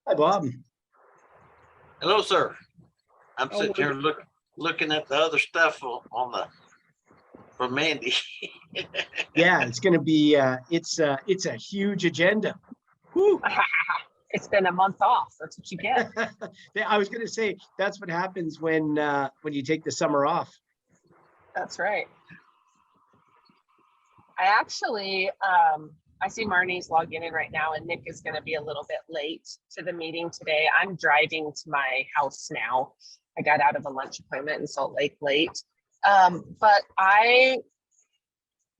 Hi, Bob. Hello, sir. I'm Oh, sitting here looking at the other stuff on the from Mandy. Yeah, it's going to be it's a huge agenda. Whew. It's been a month off. That's what you get. I was going to say that's what happens when you take the summer off. That's right. I actually, I see Marnie's logging in right now, and Nick is going to be a little bit late to the meeting today. I'm driving to my house now. I got out of a lunch appointment in Salt Lake late. But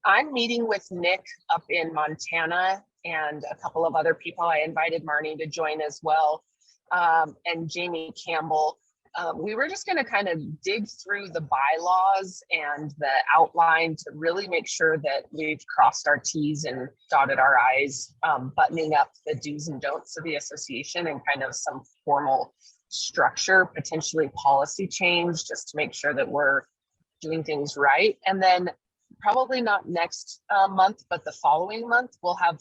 I'm meeting with Nick up in Montana and a couple of other people. I invited Marnie to join as well, and Jamie Campbell. We were just going to kind of dig through the bylaws and the outline to really make sure that we've crossed our T's and dotted our I's, buttoning up the do's and don'ts of the association and kind of some formal structure, potentially policy change, just to make sure that we're doing things right. And then probably not next month, but the following month, we'll have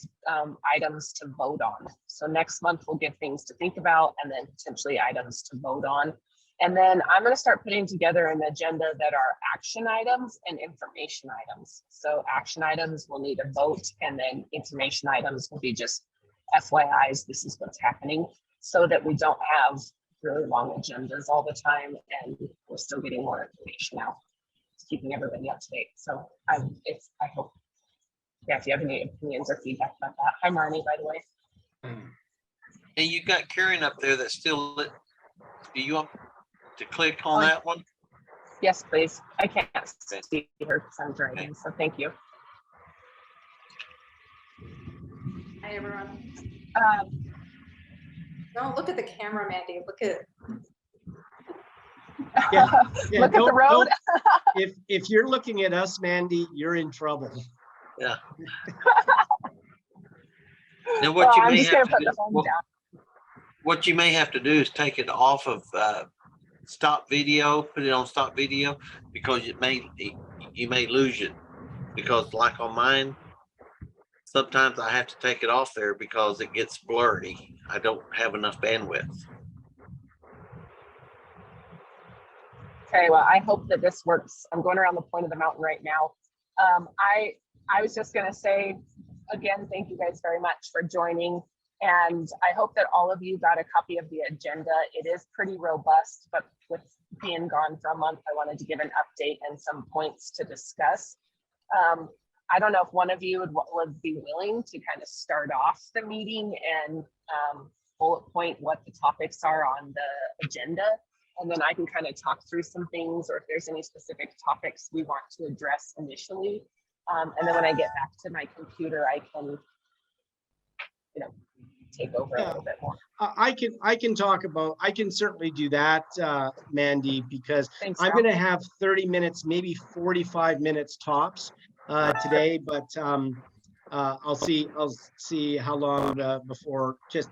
items to vote on. So next month, we'll give things to think about and then potentially items to vote on. And then I'm going to start putting together an agenda that are action items and information items. So action items will need a vote, and then information items will be just FYIs, this is what's happening, so that we don't have really long agendas all the time and we're still getting more information out. It's keeping everybody up to date. So I hope, yeah, if you have any opinions or feedback about that. Hi, Marnie, by the way. And you got Karen up there that's still lit. Do you want to click on that one? Yes, please. I can't see her because I'm driving, so thank you. Hi, everyone. Don't look at the camera, Mandy. Look at. Look at the road. If you're looking at us, Mandy, you're in trouble. Yeah. Now what you may have to do, what you may have to do is take it off of stop video, put it on stop video, because you may lose it, because like on mine, sometimes I have to take it off there because it gets blurry. I don't have enough bandwidth. Okay, well, I hope that this works. I'm going around the point of the mountain right now. I was just going to say, again, thank you guys very much for joining. And I hope that all of you got a copy of the agenda. It is pretty robust, but with being gone for a month, I wanted to give an update and some points to discuss. I don't know if one of you would be willing to kind of start off the meeting and bullet point what the topics are on the agenda. And then I can kind of talk through some things, or if there's any specific topics we want to address initially. And then when I get back to my computer, I can, take over a little bit more. I can certainly do that, Mandy, because Thanks, I'm going to have 30 minutes, maybe 45 minutes tops today, but I'll see how long before, just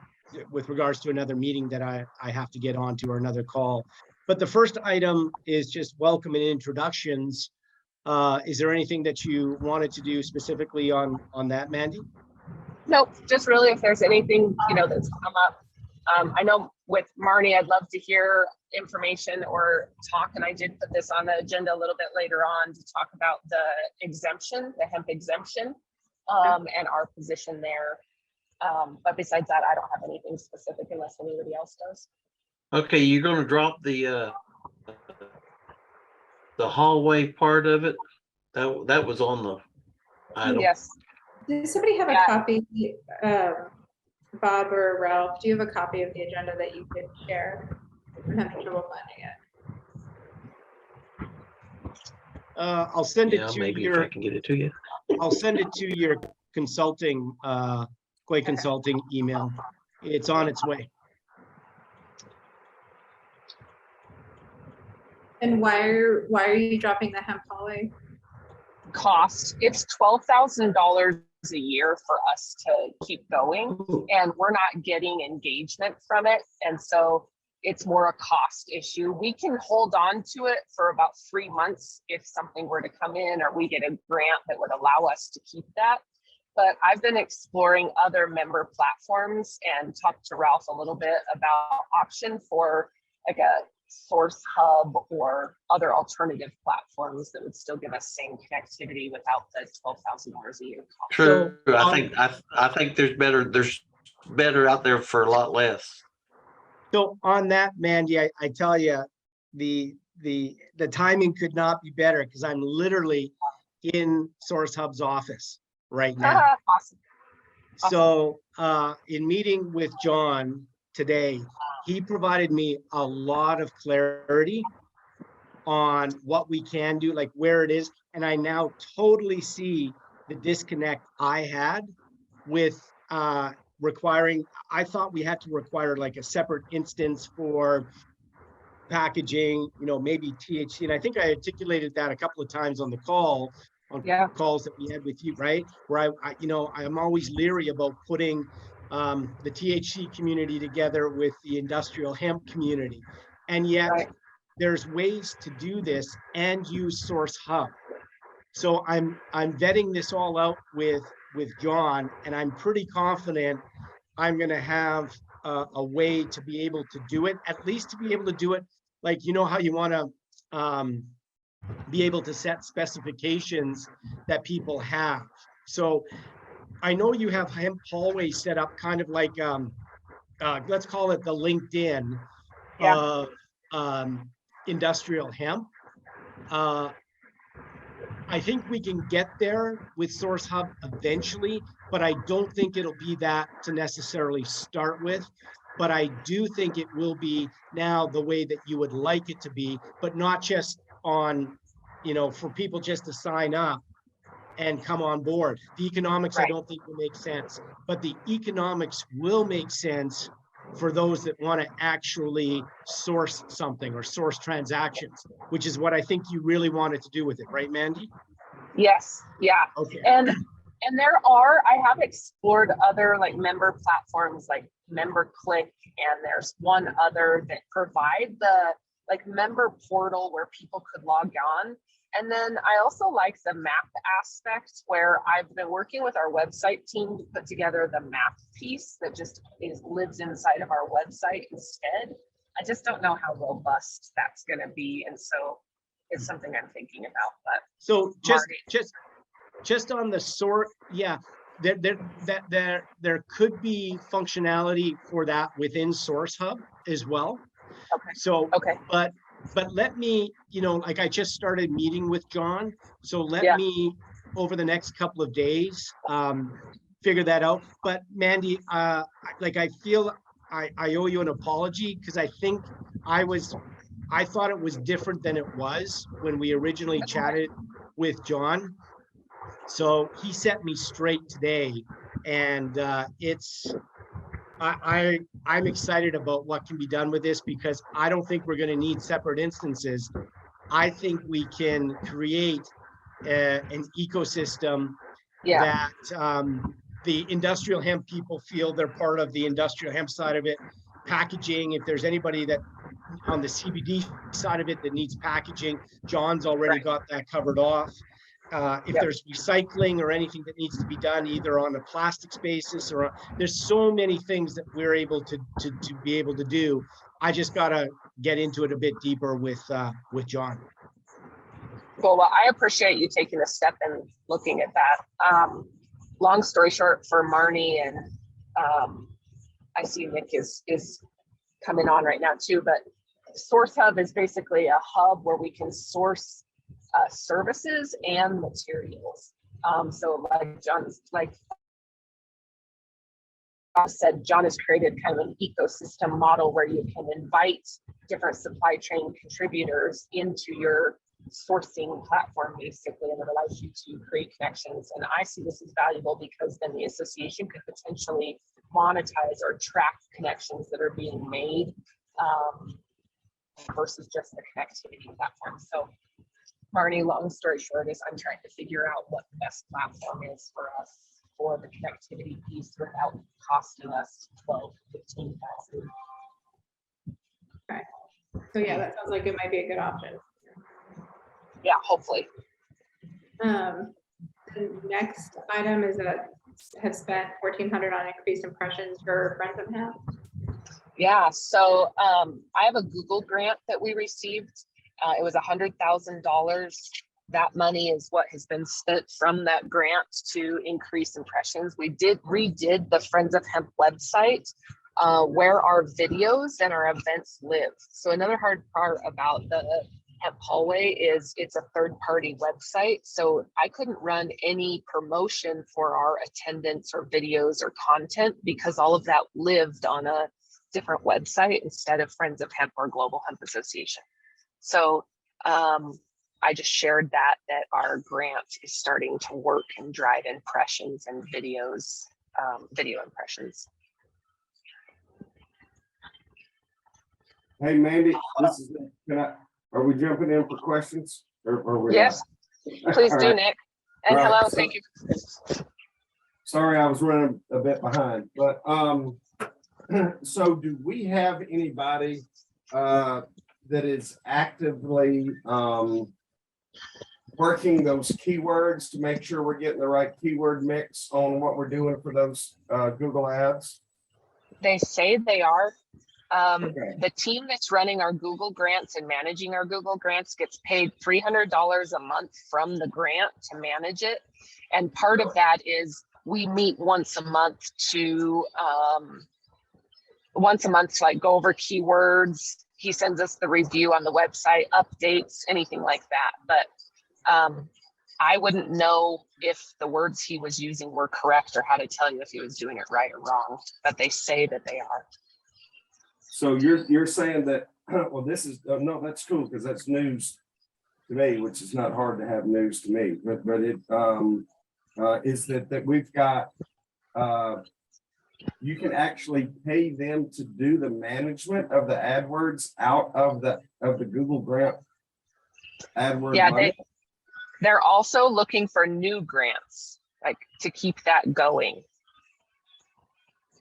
with regards to another meeting that I have to get onto, or another call. But the first item is just welcome and introductions. Is there anything that you wanted to do specifically on that, Mandy? Nope, just really if there's anything, that's come up. I know with Marnie, I'd love to hear information or talk, and I did put this on the agenda a little bit later on to talk about the exemption, the hemp exemption, and our position there. But besides that, I don't have anything specific unless anybody else does. Okay, you're going to drop the hallway part of it. That was on the item. Yes. Does somebody have a copy, Bob or Ralph? Do you have a copy of the agenda that you could share? I'm having trouble finding it. I'll send it to maybe your. if I can get it to you. I'll send it to your consulting, Quay Consulting email. It's on its way. And why are you dropping the hemp hallway? Cost. It's $12,000 a year for us to keep going, and we're not getting engagement from it, and so it's more a cost issue. We can hold on to it for about 3 months if something were to come in, or we get a grant that would allow us to keep that. but I've been exploring other member platforms and talked to Ralph a little bit about option for like a source hub or other alternative platforms that would still give us same connectivity without the $12,000 a year cost. True. So, I think there's better out there for a lot less. So on that, Mandy, I tell you, the timing could not be better because I'm literally in Source Hub's office right now. Awesome. So in meeting with John today, he provided me a lot of clarity on what we can do, like where it is. And I now totally see the disconnect I had with requiring, I thought we had to require like a separate instance for packaging, maybe THC. And I think I articulated that a couple of times on the call, calls that we had with you, right? Where I'm always leery about putting the THC community together with the industrial hemp community. And yet there's ways to do this and use Source Hub. So I'm vetting this all out with John, and I'm pretty confident I'm going to have a way to be able to do it, at least to be able to do it like, how you want to be able to set specifications that people have. So I know you have Hemp Hallway set up kind of like, let's call it the LinkedIn of industrial hemp. I think we can get there with Source Hub eventually, but I don't think it'll be that to necessarily start with. But I do think it will be now the way that you would like it to be, but not just on, for people just to sign up and come on board. The economics, I don't think will make sense, but the economics will make sense for those that want to actually source something or source transactions, which is what I think you really wanted to do with it, right, Mandy? Yes. Yeah. Okay. And I have explored other like member platforms like MemberClick, and there's one other that provide the like member portal where people could log on. And then I also like the map aspect, where I've been working with our website team to put together the map piece that just lives inside of our website instead. I just don't know how robust that's going to be. And so it's something I'm thinking about. But so just on the sort, there could be functionality for that within Source Hub as well. Okay. So, but let me, like I just started meeting with John. So let me, over the next couple of days, figure that out. But Mandy, like I feel I owe you an apology because I think I thought it was different than it was when we originally chatted with John. So he set me straight today, and I'm excited about what can be done with this, because I don't think we're going to need separate instances. I think we can create an ecosystem that the industrial hemp people feel they're part of the industrial hemp side of it. Packaging, if there's anybody that on the CBD side of it that needs packaging, John's already got that covered off. If there's recycling or anything that needs to be done, either on a plastics basis or there's so many things that we're able to be able to do. I just gotta get into it a bit deeper with John. Cool. Well, I appreciate you taking a step and looking at that. Long story short, for Marnie, and I see Nick is coming on right now too, but Source Hub is basically a hub where we can source services and materials. So like I said, John has created kind of an ecosystem model where you can invite different supply chain contributors into your sourcing platform, basically, and it allows you to create connections. And I see this as valuable because then the association could potentially monetize or track connections that are being made versus just the connectivity platform. So Marnie, long story short is I'm trying to figure out what the best platform is for us for the connectivity piece without costing us 12, 15,000. Okay. So yeah, that sounds like it might be a good option. Yeah, hopefully. The next item is a have spent 1,400 on increased impressions for Friends of Hemp? Yeah, so I have a Google grant that we received. It was $100,000. That money is what has been spent from that grant to increase impressions. We redid the Friends of Hemp website where our videos and our events live. So another hard part about the Hemp Hallway is it's a third-party website. So I couldn't run any promotion for our attendance or videos or content because all of that lived on a different website instead of Friends of Hemp or Global Hemp Association. So I just shared that our grant is starting to work and drive impressions and videos, video impressions. Hey, Mandy, this is, are we jumping in for questions? Or we're Yes, not? please All do, right. Nick. And Right. hello, thank you. Sorry, I was running a bit behind, but so do we have anybody that is actively working those keywords to make sure we're getting the right keyword mix on what we're doing for those Google ads? They say they are. Okay. The team that's running our Google grants and managing our Google grants gets paid $300 a month from the grant to manage it. And part of that is we meet once a month to like go over keywords. He sends us the review on the website, updates, anything like that. But I wouldn't know if the words he was using were correct or how to tell you if he was doing it right or wrong, but they say that they are. So you're saying that, well, this is, no, that's cool, because that's news to me, which is not hard to have news to me, but it is that we've got, you can actually pay them to do the management of the AdWords out of the Google grant AdWords Yeah, money? they're also looking for new grants, like to keep that going.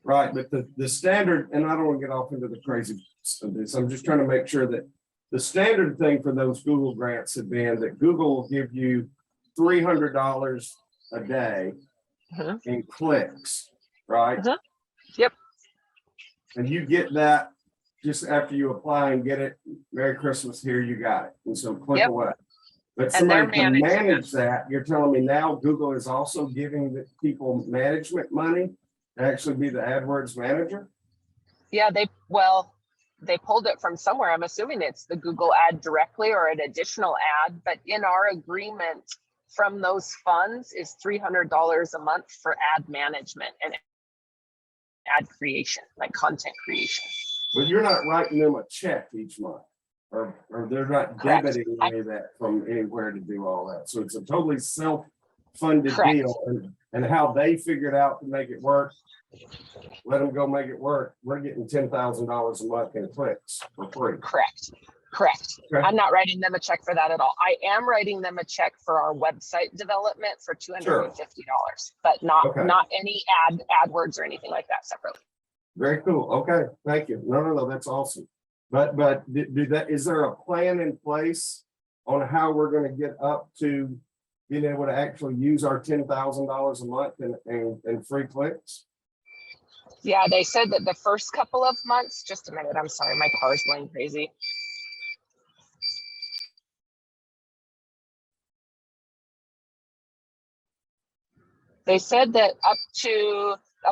Right, but the standard, and I don't want to get off into the crazy of this, I'm just trying to make sure that the standard thing for those Google grants have been that Google will give you $300 a day in clicks, right? Yep. And you get that just after you apply and get it. Merry Christmas, here you got it. And so click away. But And they're somebody can managing manage that. You're telling me now Google is also giving the people management money to actually be the AdWords manager? Yeah, they pulled it from somewhere. I'm assuming it's the Google ad directly or an additional ad, but in our agreement from those funds is $300 a month for ad management and ad creation, like content creation. But you're not writing them a check each month, or they're not Correct. debiting any of that from anywhere to do all that. So it's a totally self-funded Correct. deal, and how they figured out to make it work. Let them go make it work. We're getting $10,000 a month in clicks for free. Correct. Okay. I'm not writing them a check for that at all. I am writing them a check for our website development for $250, but not any AdWords or anything like that separately. Very cool. Okay, thank you. No, that's awesome. But is there a plan in place on how we're going to get up to being able to actually use our $10,000 a month in free clicks? Yeah, they said that the first couple of months, just a minute, I'm sorry, my car is going crazy. They said that up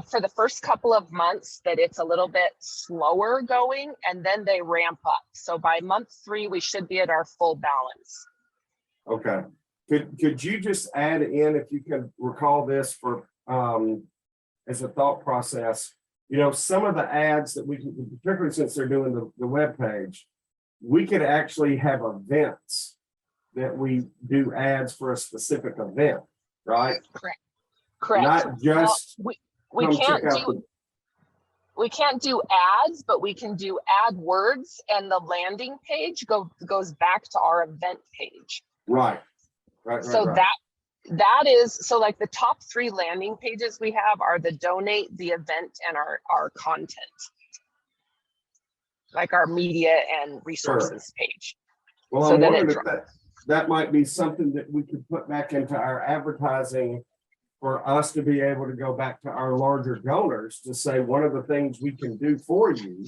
for the first couple of months that it's a little bit slower going and then they ramp up. So by month 3, we should be at our full balance. Okay. Could you just add in, if you can recall this for as a thought process, some of the ads that we can, particularly since they're doing the web page, we could actually have events that we do ads for a specific event, right? Correct. Not just we can't do ads, but we can do AdWords, and the landing page goes back to our event page. Right. So that is, so like the top 3 landing pages we have are the donate, the event, and our content, like our media and resources page. Well, so I'm then wondering if that might be something that we could put back into our advertising for us to be able to go back to our larger donors to say, one of the things we can do for you,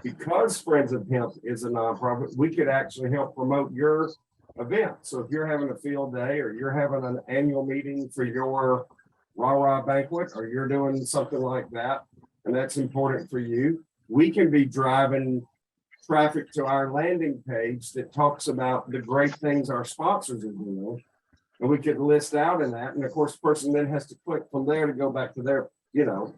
because Friends of Hemp is a nonprofit, we could actually help promote your event. So if you're having a field day, or you're having an annual meeting for your rah-rah banquet, or you're doing something like that, and that's important for you, we can be driving traffic to our landing page that talks about the great things our sponsors are doing. And we could list out in that. And of course, the person then has to click from there to go back to their, so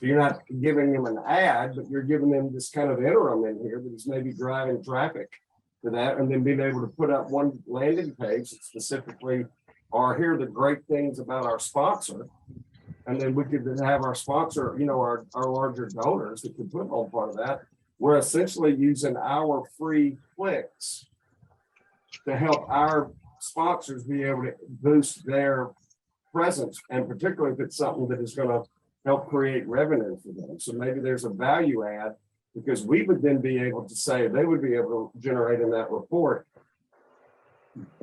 you're not giving them an ad, but you're giving them this kind of interim in here that is maybe driving traffic to that, and then being able to put up one landing page that specifically are, here are the great things about our sponsor. And then we could then have our sponsor, our larger donors that could put on part of that. We're essentially using our free clicks to help our sponsors be able to boost their presence, and particularly if it's something that is going to help create revenue for them. So maybe there's a value add, because we would then be able to say, they would be able to generate in that report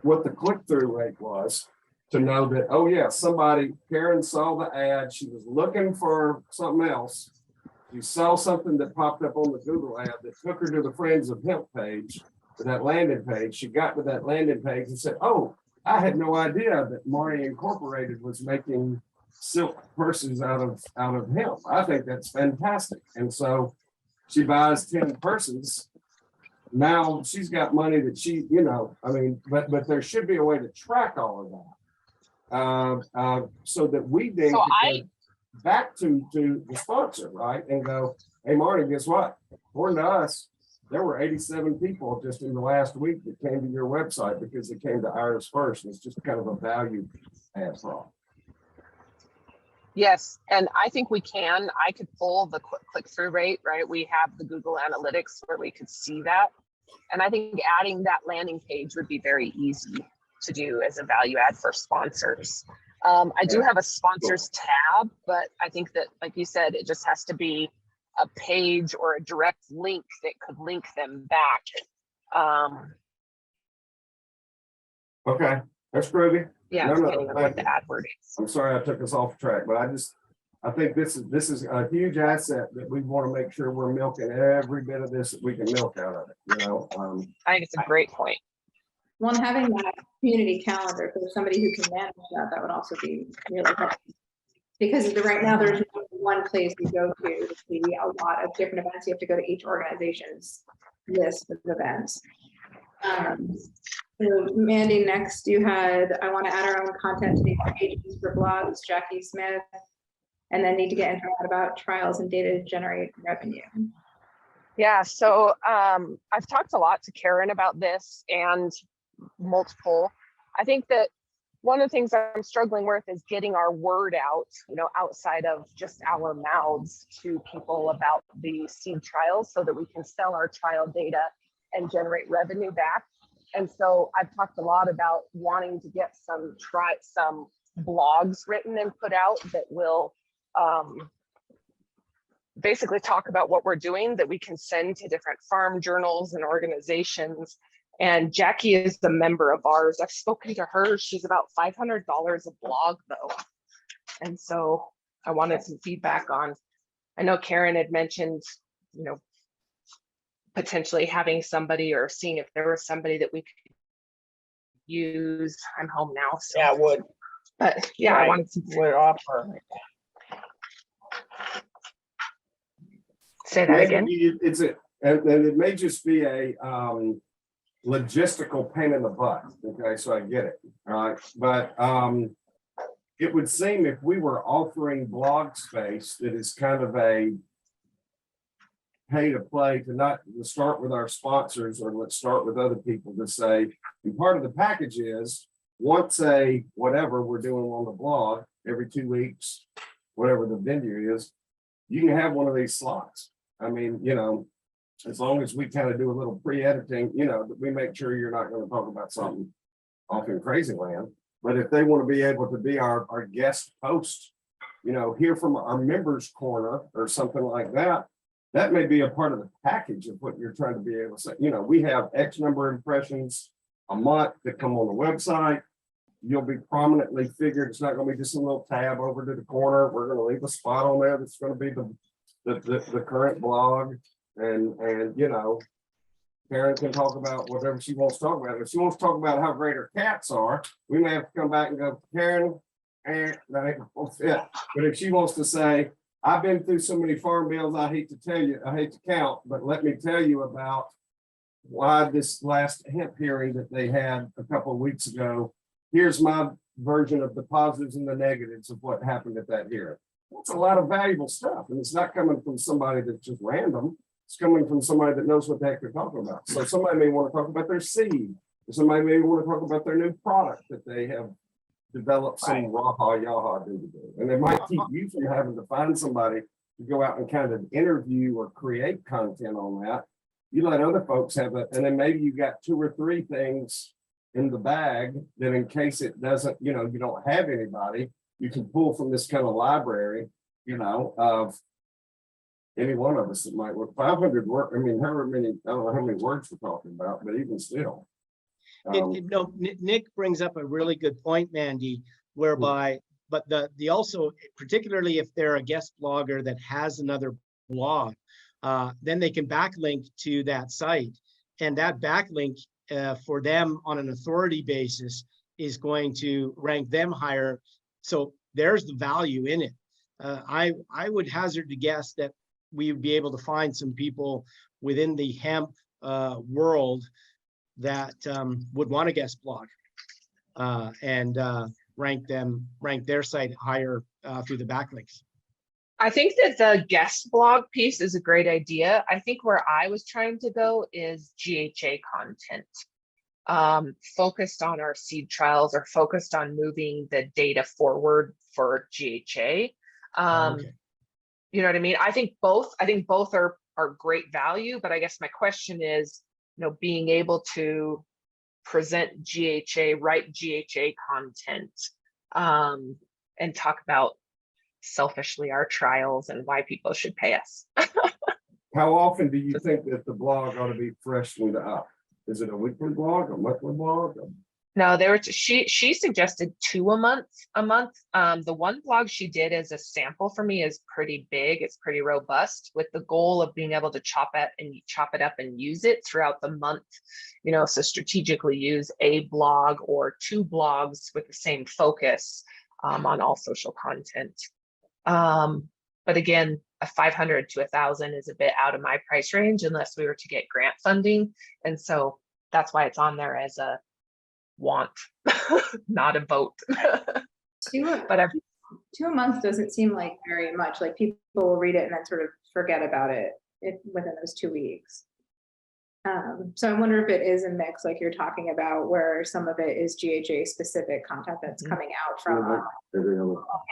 what the click-through rate was, to know that, oh yeah, Karen saw the ad, she was looking for something else. She saw something that popped up on the Google ad that took her to the Friends of Hemp page, to that landing page. She got to that landing page and said, oh, I had no idea that Marty Incorporated was making silk purses out of hemp. I think that's fantastic. And so she buys 10 purses. Now she's got money that she, but there should be a way to track all of that. So that we then go back to the sponsor, right? And go, hey, Marty, guess what? According to us, there were 87 people just in the last week that came to your website because they came to ours first. It's just kind of a value add problem. Yes, and I think we can. I could pull the click-through rate, right? We have the Google Analytics where we could see that. And I think adding that landing page would be very easy to do as a value add for sponsors. I do have a sponsors tab, but I think that, like you said, it just has to be a page or a direct link that could link them back. Okay, that's groovy. Yeah, depending on what the ad word is. I'm sorry I took us off track, but I think this is a huge asset that we want to make sure we're milking every bit of this that we can milk out of it. I think it's a great point. Well, and having that community calendar, if there's somebody who can manage that would also be really helpful. Because right now there's no one place you go to see a lot of different events. You have to go to each organization's list of events. So Mandy, next you had, I want to add our own content to these pages for blogs, Jackie Smith, and then need to get into about trials and data to generate revenue. Yeah, so I've talked a lot to Karen about this and multiple. I think that one of the things I'm struggling with is getting our word out, outside of just our mouths to people about the seed trials so that we can sell our trial data and generate revenue back. And so I've talked a lot about wanting to get some blogs written and put out that will basically talk about what we're doing, that we can send to different farm journals and organizations. And Jackie is the member of ours. I've spoken to her. She's about $500 a blog though. And so I wanted some feedback on, I know Karen had mentioned, potentially having somebody or seeing if there was somebody that we could use. I'm home now. So. Yeah, I would. But yeah, right. I wanted to would offer. Say that again. And it may just be a logistical pain in the butt. Okay, so I get it. All right, but it would seem if we were offering blog space that is kind of a pay to play, to start with our sponsors, or let's start with other people to say, and part of the package is once whatever we're doing on the blog every 2 weeks, whatever the venue is, you can have one of these slots. I mean, as long as we kind of do a little pre-editing, that we make sure you're not going to talk about something off in crazy land. But if they want to be able to be our guest host, hear from our members corner or something like that, that may be a part of the package of what you're trying to be able to say. We have X number of impressions a month that come on the website. you'll be prominently figured. It's not gonna be just a little tab over to the corner. We're gonna leave a spot on there that's gonna be the current blog. And you know, Karen can talk about whatever she wants to talk about. If she wants to talk about how great her cats are, we may have to come back and go, Karen, that ain't gonna fit. But if she wants to say, I've been through so many farm bills, I hate to tell you, I hate to count, but let me tell you about why this last hemp hearing that they had a couple of weeks ago. Here's my version of the positives and the negatives of what happened at that hearing. That's a lot of valuable stuff. And it's not coming from somebody that's just random. It's coming from somebody that knows what the heck they're talking about. So somebody may want to talk about their seed. Or somebody may want to talk about their new product that they have developed some raha yaha do. And it might keep you from having to find somebody to go out and kind of interview or create content on that. You let other folks have it, and then maybe you got 2 or 3 things in the bag that in case it doesn't, you know, you don't have anybody, you can pull from this kind of library, you know, of any one of us that might work. 500 work. I mean, however many, I don't know how many words we're talking about, but even still. No, Nick brings up a really good point, Mandy, whereby, but the also, particularly if they're a guest blogger that has another blog, then they can backlink to that site. And that backlink for them on an authority basis is going to rank them higher. So there's the value in it. I would hazard to guess that we would be able to find some people within the hemp world that would want a guest blog and rank their site higher through the backlinks. I think that the guest blog piece is a great idea. I think where I was trying to go is GHA content, focused on our seed trials or focused on moving the data forward for GHA. Okay. You know what I mean? I think both are great value, but I guess my question is, you know, being able to present GHA, write GHA content, and talk about selfishly our trials and why people should pay us. How often do you think that the blog ought to be freshened up? Is it a weekly blog, a monthly blog? No, she suggested 2 a month. The one blog she did as a sample for me is pretty big. It's pretty robust, with the goal of being able to chop it up and use it throughout the month. You know, so strategically use a blog or 2 blogs with the same focus on all social content. But again, a 500 to 1,000 is a bit out of my price range unless we were to get grant funding. And so that's why it's on there as a want, not a vote. But 2 a month doesn't seem like very much. Like people will read it and then sort of forget about it within those 2 weeks. So I wonder if it is a mix, like you're talking about, where some of it is GHA specific content that's coming out from.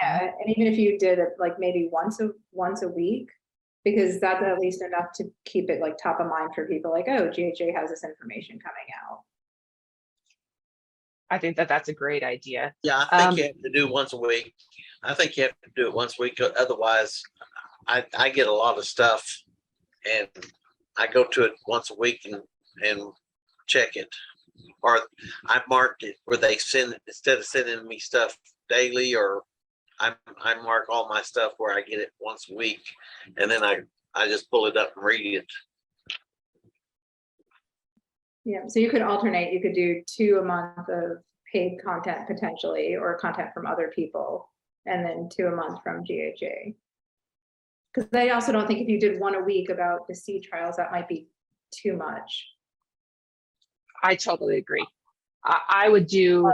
Yeah, and even if you did it like maybe once a week, because that's at least enough to keep it like top of mind for people. Like, oh, GHA has this information coming out. I think that that's a great idea. Yeah, I think you have to do it once a week. I think you have to do it once a week. Otherwise, I get a lot of stuff and I go to it once a week and check it. Or I marked it where they send it, instead of sending me stuff daily, or I mark all my stuff where I get it once a week, and then I just pull it up and read it. Yeah, so you could alternate. You could do 2 a month of paid content potentially, or content from other people, and then 2 a month from GHA. Because I also don't think if you did 1 a week about the seed trials, that might be too much. I totally agree. I would do,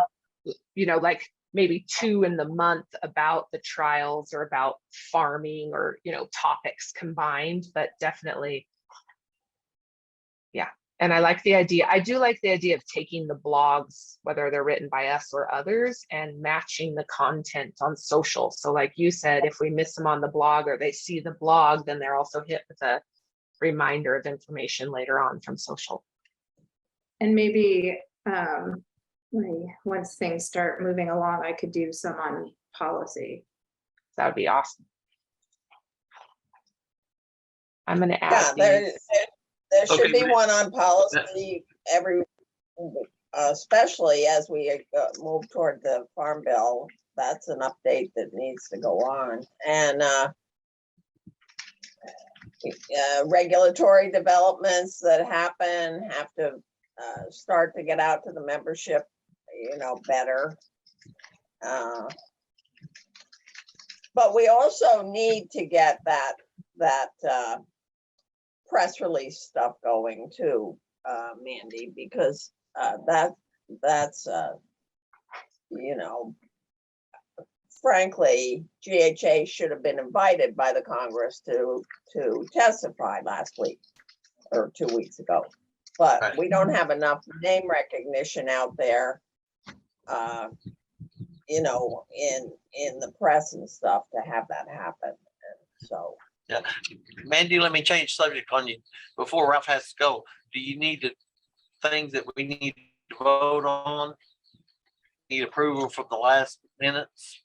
you know, like maybe 2 in the month about the trials or about farming, or, you know, topics combined, but definitely, yeah. And I like the idea. I do like the idea of taking the blogs, whether they're written by us or others, and matching the content on social. So like you said, if we miss them on the blog or they see the blog, then they're also hit with a reminder of information later on from social. And maybe once things start moving along, I could do some on policy. That would be awesome. I'm going to add these. There should be one on policy every especially as we move toward the Farm Bill, that's an update that needs to go on. And regulatory developments that happen have to start to get out to the membership, better. But we also need to get that press release stuff going too, Mandy, because that's frankly, GHA should have been invited by the Congress to testify last week or 2 weeks ago. But Right. we don't have enough name recognition out there, in the press and stuff to have that happen. And so, Yeah, Mandy, let me change subject on you before Ralph has to go. Do you need the things that we need to vote on? Need approval from the last minutes?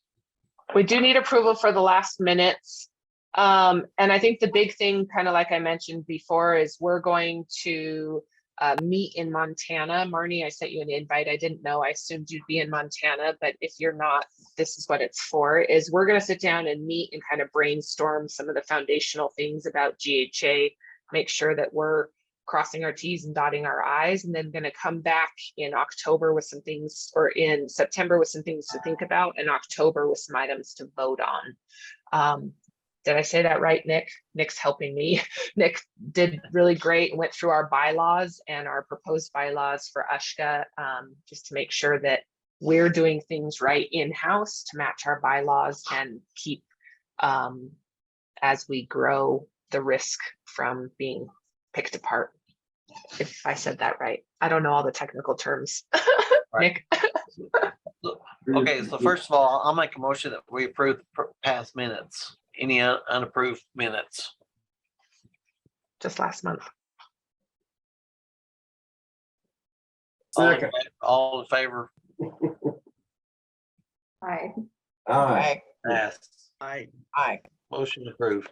We do need approval for the last minutes. And I think the big thing, kind of like I mentioned before, is we're going to meet in Montana. Marnie, I sent you an invite. I didn't know. I assumed you'd be in Montana, but if you're not, this is what it's for, is we're going to sit down and meet and kind of brainstorm some of the foundational things about GHA, make sure that we're crossing our T's and dotting our I's, and then going to come back in October with some things, or in September with some things to think about, and October with some items to vote on. Did I say that right, Nick? Nick's helping me. Nick did really great and went through our bylaws and our proposed bylaws for USHCA, just to make sure that we're doing things right in-house to match our bylaws and keep, as we grow, the risk from being picked apart. If I said that right. I don't know all the technical terms. Right. Nick? Okay, so first of all, I'll make a motion that we approve the past minutes. Any unapproved minutes? Just last month. Second. All in favor? Aye. Aye. Pass. I, Motion approved.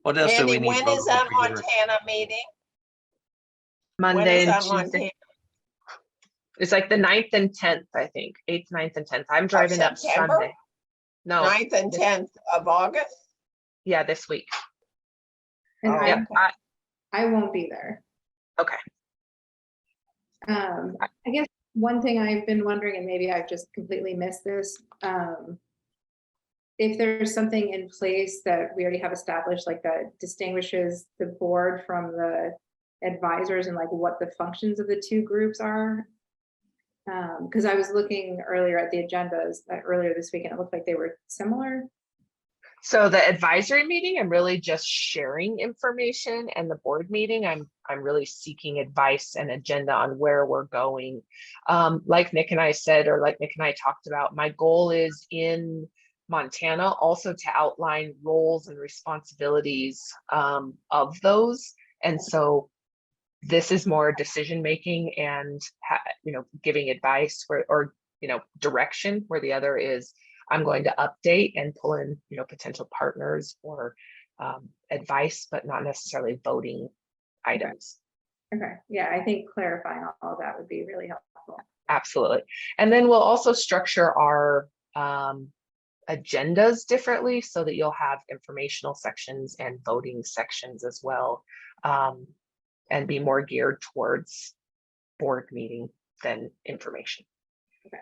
What else do Mandy, we need? when to vote is on that for you? Montana meeting? When Monday is and that Tuesday. Montana? It's like the 9th and 10th, I think. 8th, 9th, and 10th. I'm driving up September? Sunday. No, 9th and 10th of August? yeah, this week. And Oh, I, Yep. I won't be there. Okay. I guess one thing I've been wondering, and maybe I've just completely missed this, if there's something in place that we already have established, like that distinguishes the board from the advisors, and like what the functions of the two groups are. Because I was looking earlier at the agendas earlier this week, and it looked like they were similar. So the advisory meeting, I'm really just sharing information, and the board meeting, I'm really seeking advice and agenda on where we're going. Like Nick and I said, or like Nick and I talked about, my goal is in Montana also to outline roles and responsibilities of those. And so this is more decision making and giving advice or direction, where the other is I'm going to update and pull in potential partners or advice, but not necessarily voting items. Okay, yeah, I think clarifying all of that would be really helpful. Absolutely. And then we'll also structure our agendas differently so that you'll have informational sections and voting sections as well, and be more geared towards board meeting than information. Okay.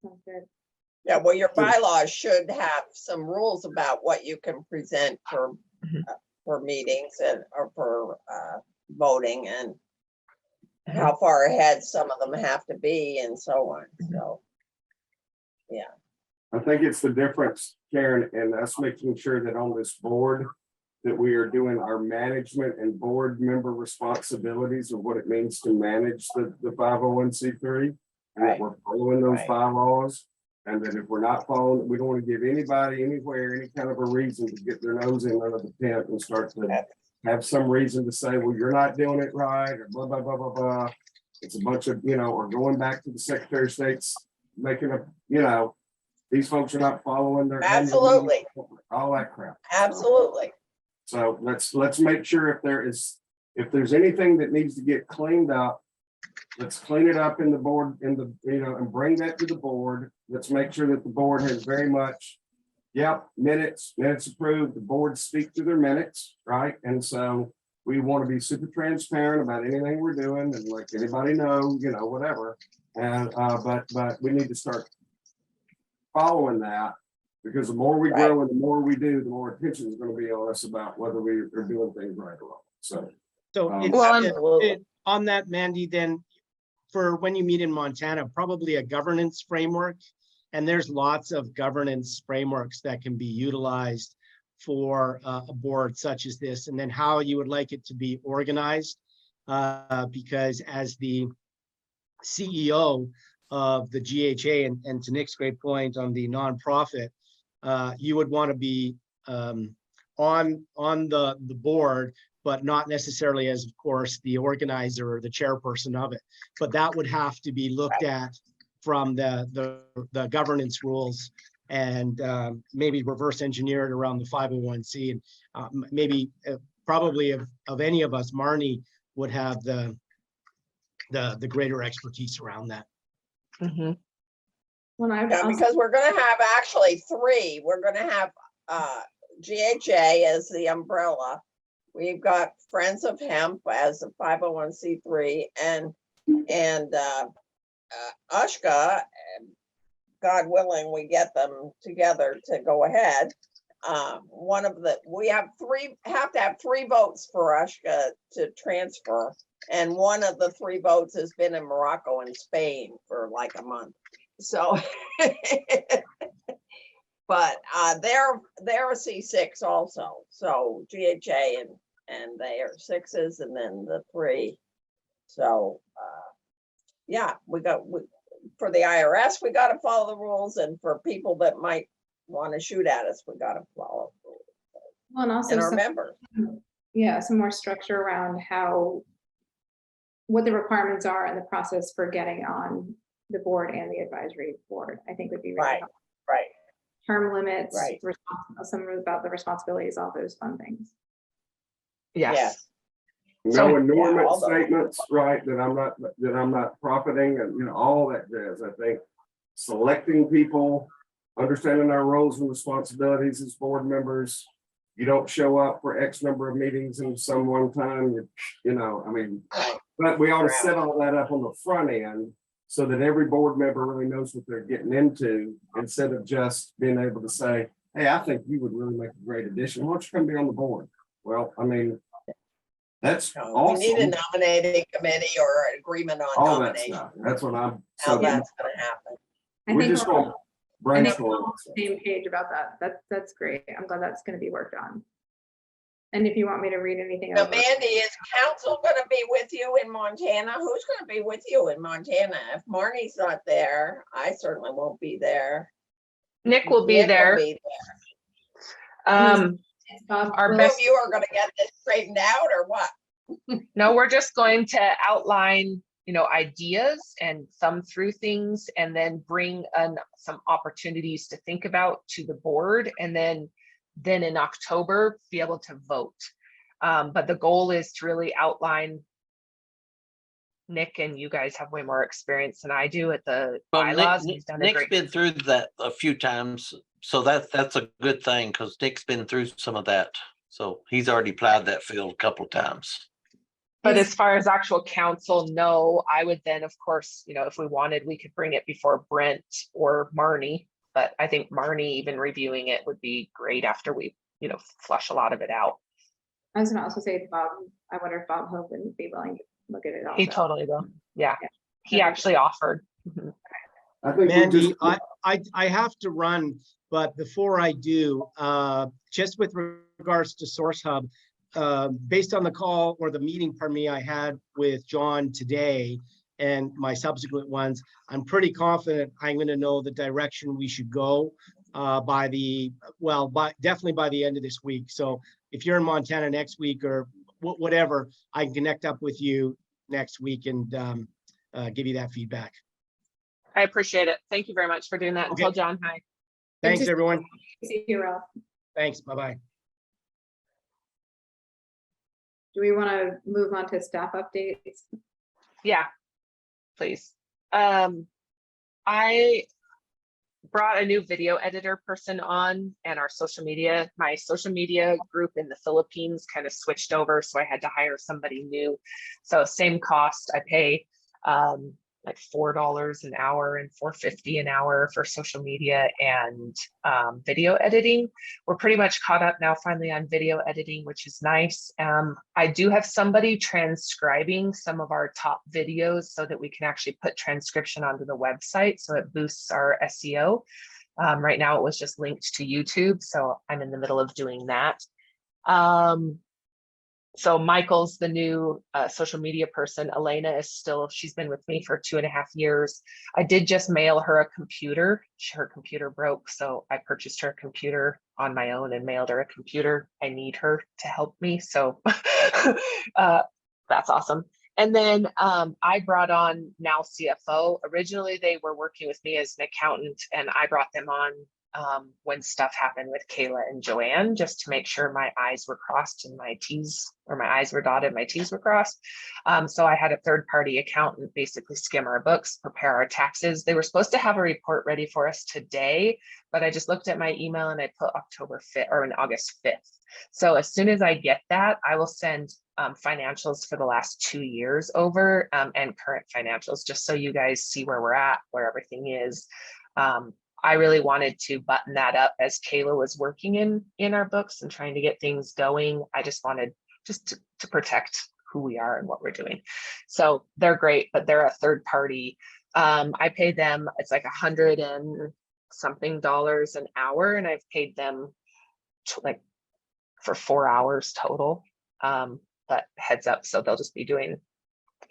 Sounds good. Yeah, well, your bylaws should have some rules about what you can present for meetings or for voting, and how far ahead some of them have to be and so on. So, yeah. I think it's the difference, Karen, and us making sure that on this board that we are doing our management and board member responsibilities of what it means to manage the 501c3, and that we're following those bylaws. And that if we're not following, we don't want to give anybody anywhere any kind of a reason to get their nose in under the tent and start to have some reason to say, well, you're not doing it right, or blah, blah, blah, blah, blah. It's a bunch of, or going back to the Secretary of State's making a, these folks are not following their. Absolutely. All that crap. Absolutely. So let's make sure if there is if there's anything that needs to get cleaned up, let's clean it up in the board, and bring that to the board. Let's make sure that the board has very much, yep, minutes approved, the board speak to their minutes, right? And so we want to be super transparent about anything we're doing and like anybody know, whatever. And, but we need to start following that, because the more we grow and the more we do, the more attention is going to be on us about whether we are doing things right or wrong. So on that, Mandy, then for when you meet in Montana, probably a governance framework, and there's lots of governance frameworks that can be utilized for a board such as this, and then how you would like it to be organized, because as the CEO of the GHA, and to Nick's great point on the nonprofit, you would want to be on the board, but not necessarily as, of course, the organizer or the chairperson of it. But that would have to be looked at from the governance rules, and maybe reverse engineered around the 501c, and maybe probably of any of us, Marnie would have the greater expertise around that. Well, Yeah, because we're gonna have actually three. We're gonna have GHA as the umbrella. We've got Friends of Hemp as a 501c3, and Ushka, God willing, we get them together to go ahead. We have to have three votes for Ushka to transfer. And one of the three votes has been in Morocco and Spain for like a month. So, but they're a C6 also. So GHA and they are sixes, and then the three. So yeah, for the IRS, we got to follow the rules, and for people that might want to shoot at us, we got to follow the rules. Well, and also our members. Yeah, some more structure around what the requirements are and the process for getting on the board and the advisory board, I think would be really helpful. Right. Term limits, Right. some about the responsibilities, all those fun things. Yes. No enormous statements, right, that I'm not profiting, and all that jazz. I think selecting people, understanding our roles and responsibilities as board members. You don't show up for X number of meetings in some one time, but we ought to set all that up on the front end so that every board member really knows what they're getting into, instead of just being able to say, hey, I think you would really make a great addition. Why don't you come be on the board? Well, that's awesome. We need a nominating committee or an agreement on all nomination. that stuff. That's what I'm. How that's going to happen. We're just going to brainstorm. On the same page about that. That's great. I'm glad that's going to be worked on. And if you want me to read anything else. Mandy, is council going to be with you in Montana? Who's going to be with you in Montana? If Marnie's not there, I certainly won't be there. Nick will be there. Our best of you are going to get this straightened out, or what? No, we're just going to outline, ideas and thumb through things, and then bring some opportunities to think about to the board, and then in October be able to vote. But the goal is to really outline. Nick, and you guys have way more experience than I do at the bylaws. Nick's been through that a few times, so that's a good thing, because Nick's been through some of that. So he's already plowed that field a couple of times. But as far as actual council, no, I would then, of course, if we wanted, we could bring it before Brent or Marnie. But I think Marnie, even reviewing it, would be great after we, flush a lot of it out. I was going to also say to Bob, I wonder if Bob Hope would be willing to look at it all. He totally will. Yeah. He actually offered. I think Mandy, I have to run, but before I do, just with regards to Source Hub, based on the call or the meeting, I had with John today and my subsequent ones, I'm pretty confident I'm going to know the direction we should go definitely by the end of this week. So if you're in Montana next week or whatever, I can connect up with you next week and give you that feedback. I appreciate it. Thank you very much for doing that. Okay. Tell John hi. Thanks, everyone. See you, Ralph. Thanks. Bye-bye. do we want to move on to staff updates? Yeah, please. I brought a new video editor person on, and my social media group in the Philippines kind of switched over, so I had to hire somebody new. So same cost. I pay like $4 an hour and $4.50 an hour for social media and video editing. We're pretty much caught up now finally on video editing, which is nice. I do have somebody transcribing some of our top videos so that we can actually put transcription onto the website, so it boosts our SEO. Right now it was just linked to YouTube, so I'm in the middle of doing that. So Michael's the new social media person. Elena is she's been with me for 2.5 years. I did just mail her a computer. Her computer broke, so I purchased her a computer on my own and mailed her a computer. I need her to help me, so that's awesome. And then I brought on now CFO. Originally, they were working with me as an accountant, and I brought them on when stuff happened with Kayla and Joanne, just to make sure my I's were crossed and my T's, or my I's were dotted, my T's were crossed. So I had a third-party accountant basically skim our books, prepare our taxes. They were supposed to have a report ready for us today, but I just looked at my email and I put October 5th or August 5th. So as soon as I get that, I will send financials for the last 2 years over and current financials, just so you guys see where we're at, where everything is. I really wanted to button that up as Kayla was working in our books and trying to get things going. I just wanted to protect who we are and what we're doing. So they're great, but they're a third party. I pay them, it's like $100 and something an hour, and I've paid them like for 4 hours total. But heads up, so they'll just be doing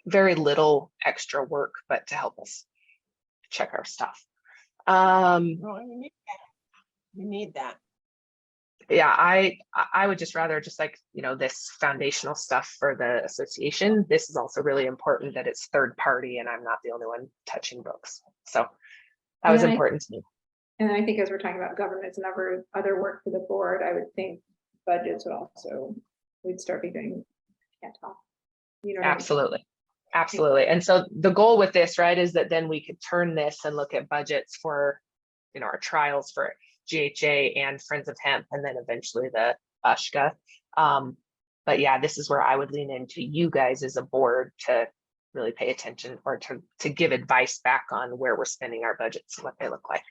very little extra work, but to help us check our stuff. Oh, you need that. Yeah, I would just rather just like, this foundational stuff for the association. This is also really important that it's third party and I'm not the only one touching books. So that was important to me. And I think as we're talking about governance and other work for the board, I would think budgets would also, we'd start be doing, can't talk. Absolutely. Absolutely. And so the goal with this, right, is that then we could turn this and look at budgets for, our trials for GHA and Friends of Hemp, and then eventually the USHCA. But yeah, this is where I would lean into you guys as a board to really pay attention, or to give advice back on where we're spending our budgets and what they look like.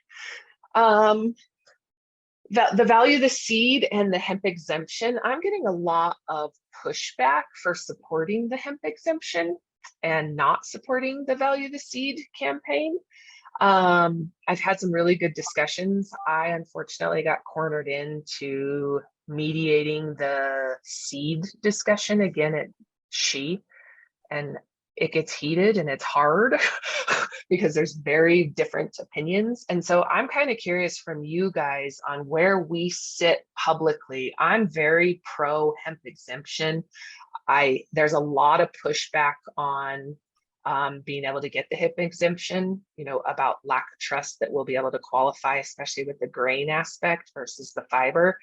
The value of the seed and the hemp exemption, I'm getting a lot of pushback for supporting the hemp exemption and not supporting the value of the seed campaign. I've had some really good discussions. I unfortunately got cornered into mediating the seed discussion again at GHA, and it gets heated and it's hard because there's very different opinions. And so I'm kind of curious from you guys on where we sit publicly. I'm very pro hemp exemption. There's a lot of pushback on being able to get the hemp exemption, about lack of trust that we'll be able to qualify, especially with the grain aspect versus the fiber.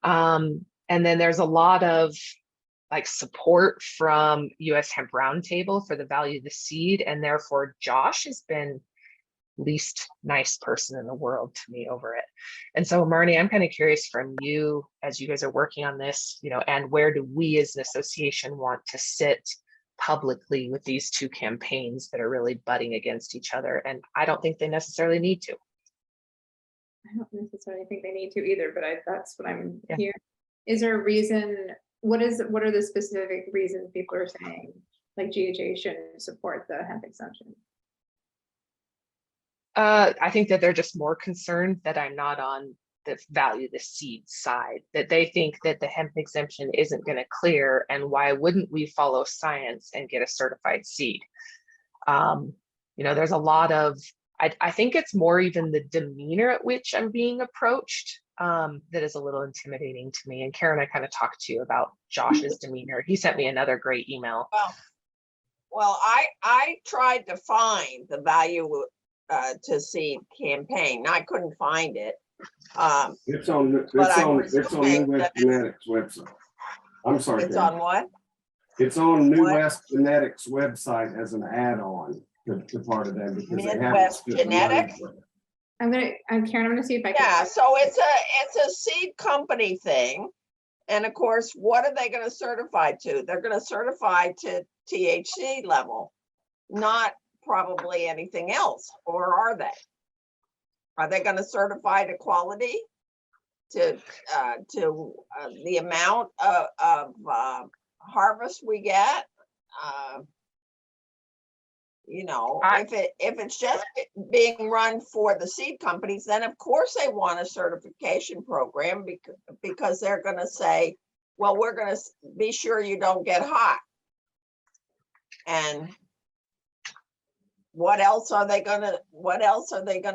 And then there's a lot of support from US Hemp Roundtable for the value of the seed, and therefore Josh has been least nice person in the world to me over it. And so Marnie, I'm kind of curious from you, as you guys are working on this, and where do we as an association want to sit publicly with these two campaigns that are really butting against each other? And I don't think they necessarily need to. I don't necessarily think they need to either, but that's what I'm hearing. Is there a reason? What are the specific reasons people are saying like GHA shouldn't support the hemp exemption? I think that they're just more concerned that I'm not on the value the seed side, that they think that the hemp exemption isn't going to clear, and why wouldn't we follow science and get a certified seed? There's a lot of, I think it's more even the demeanor at which I'm being approached that is a little intimidating to me. And Karen, I kind of talked to you about Josh's demeanor. He sent me another great email. Well, I tried to find the value to seed campaign. I couldn't find it. It's on New West Genetics website. I'm sorry. It's on what? It's on New What? West Genetics website as an add-on to part of them because they haven't Midwest spent the money Genetics? for it. Karen, I'm gonna see if I can. Yeah, so it's a seed company thing. And of course, what are they gonna certify to? They're gonna certify to THC level, not probably anything else, or are they? Are they gonna certify to quality? To the amount of harvest we get? You know, if it's just being run for the seed companies, then of course they want a certification program because they're gonna say, well, we're gonna be sure you don't get hot. And what else are they gonna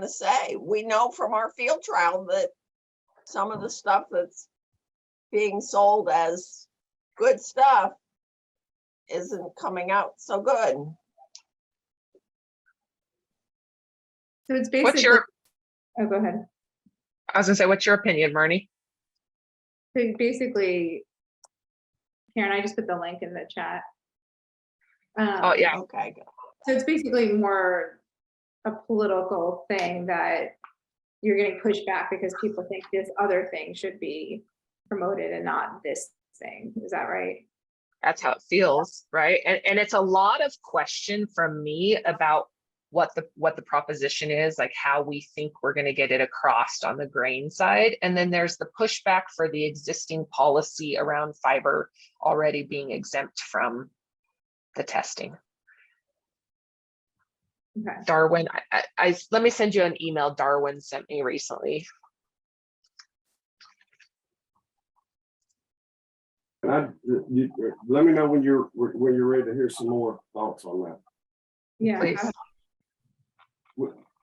say? We know from our field trial that some of the stuff that's being sold as good stuff isn't coming out so good. So it's What's basically, your, oh, go ahead. I was gonna say, what's your opinion, Marnie? So basically, Karen, I just put the link in the chat. Oh, yeah. Okay, good. So it's basically more a political thing that you're getting pushed back because people think this other thing should be promoted and not this thing. Is that right? That's how it feels, right? And it's a lot of question from me about what the proposition is, like how we think we're going to get it across on the grain side. And then there's the pushback for the existing policy around fiber already being exempt from the testing. Okay. Darwin, I let me send you an email Darwin sent me recently. And let me know when you're ready to hear some more thoughts on that. Yeah. Please.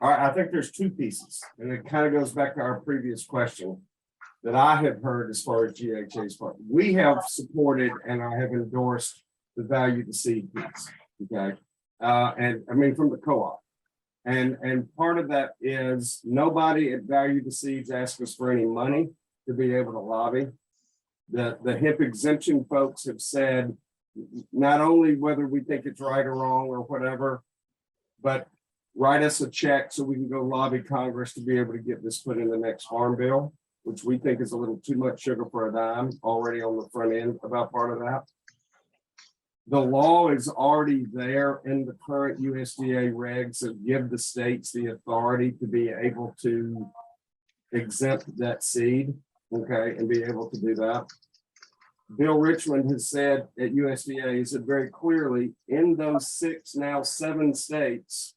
I think there's two pieces, and it kind of goes back to our previous question that I have heard as far as GHA's part. We have supported and I have endorsed the value to seed piece, okay? And I mean, from the co-op. And part of that is nobody at Value to Seeds asks us for any money to be able to lobby. The hemp exemption folks have said not only whether we think it's right or wrong or whatever, but write us a check so we can go lobby Congress to be able to get this put in the next farm bill, which we think is a little too much sugar for a dime already on the front end about part of that. The law is already there in the current USDA regs that give the states the authority to be able to exempt that seed, okay, and be able to do that. Bill Richmond has said at USDA, he said very clearly in those 6, now 7 states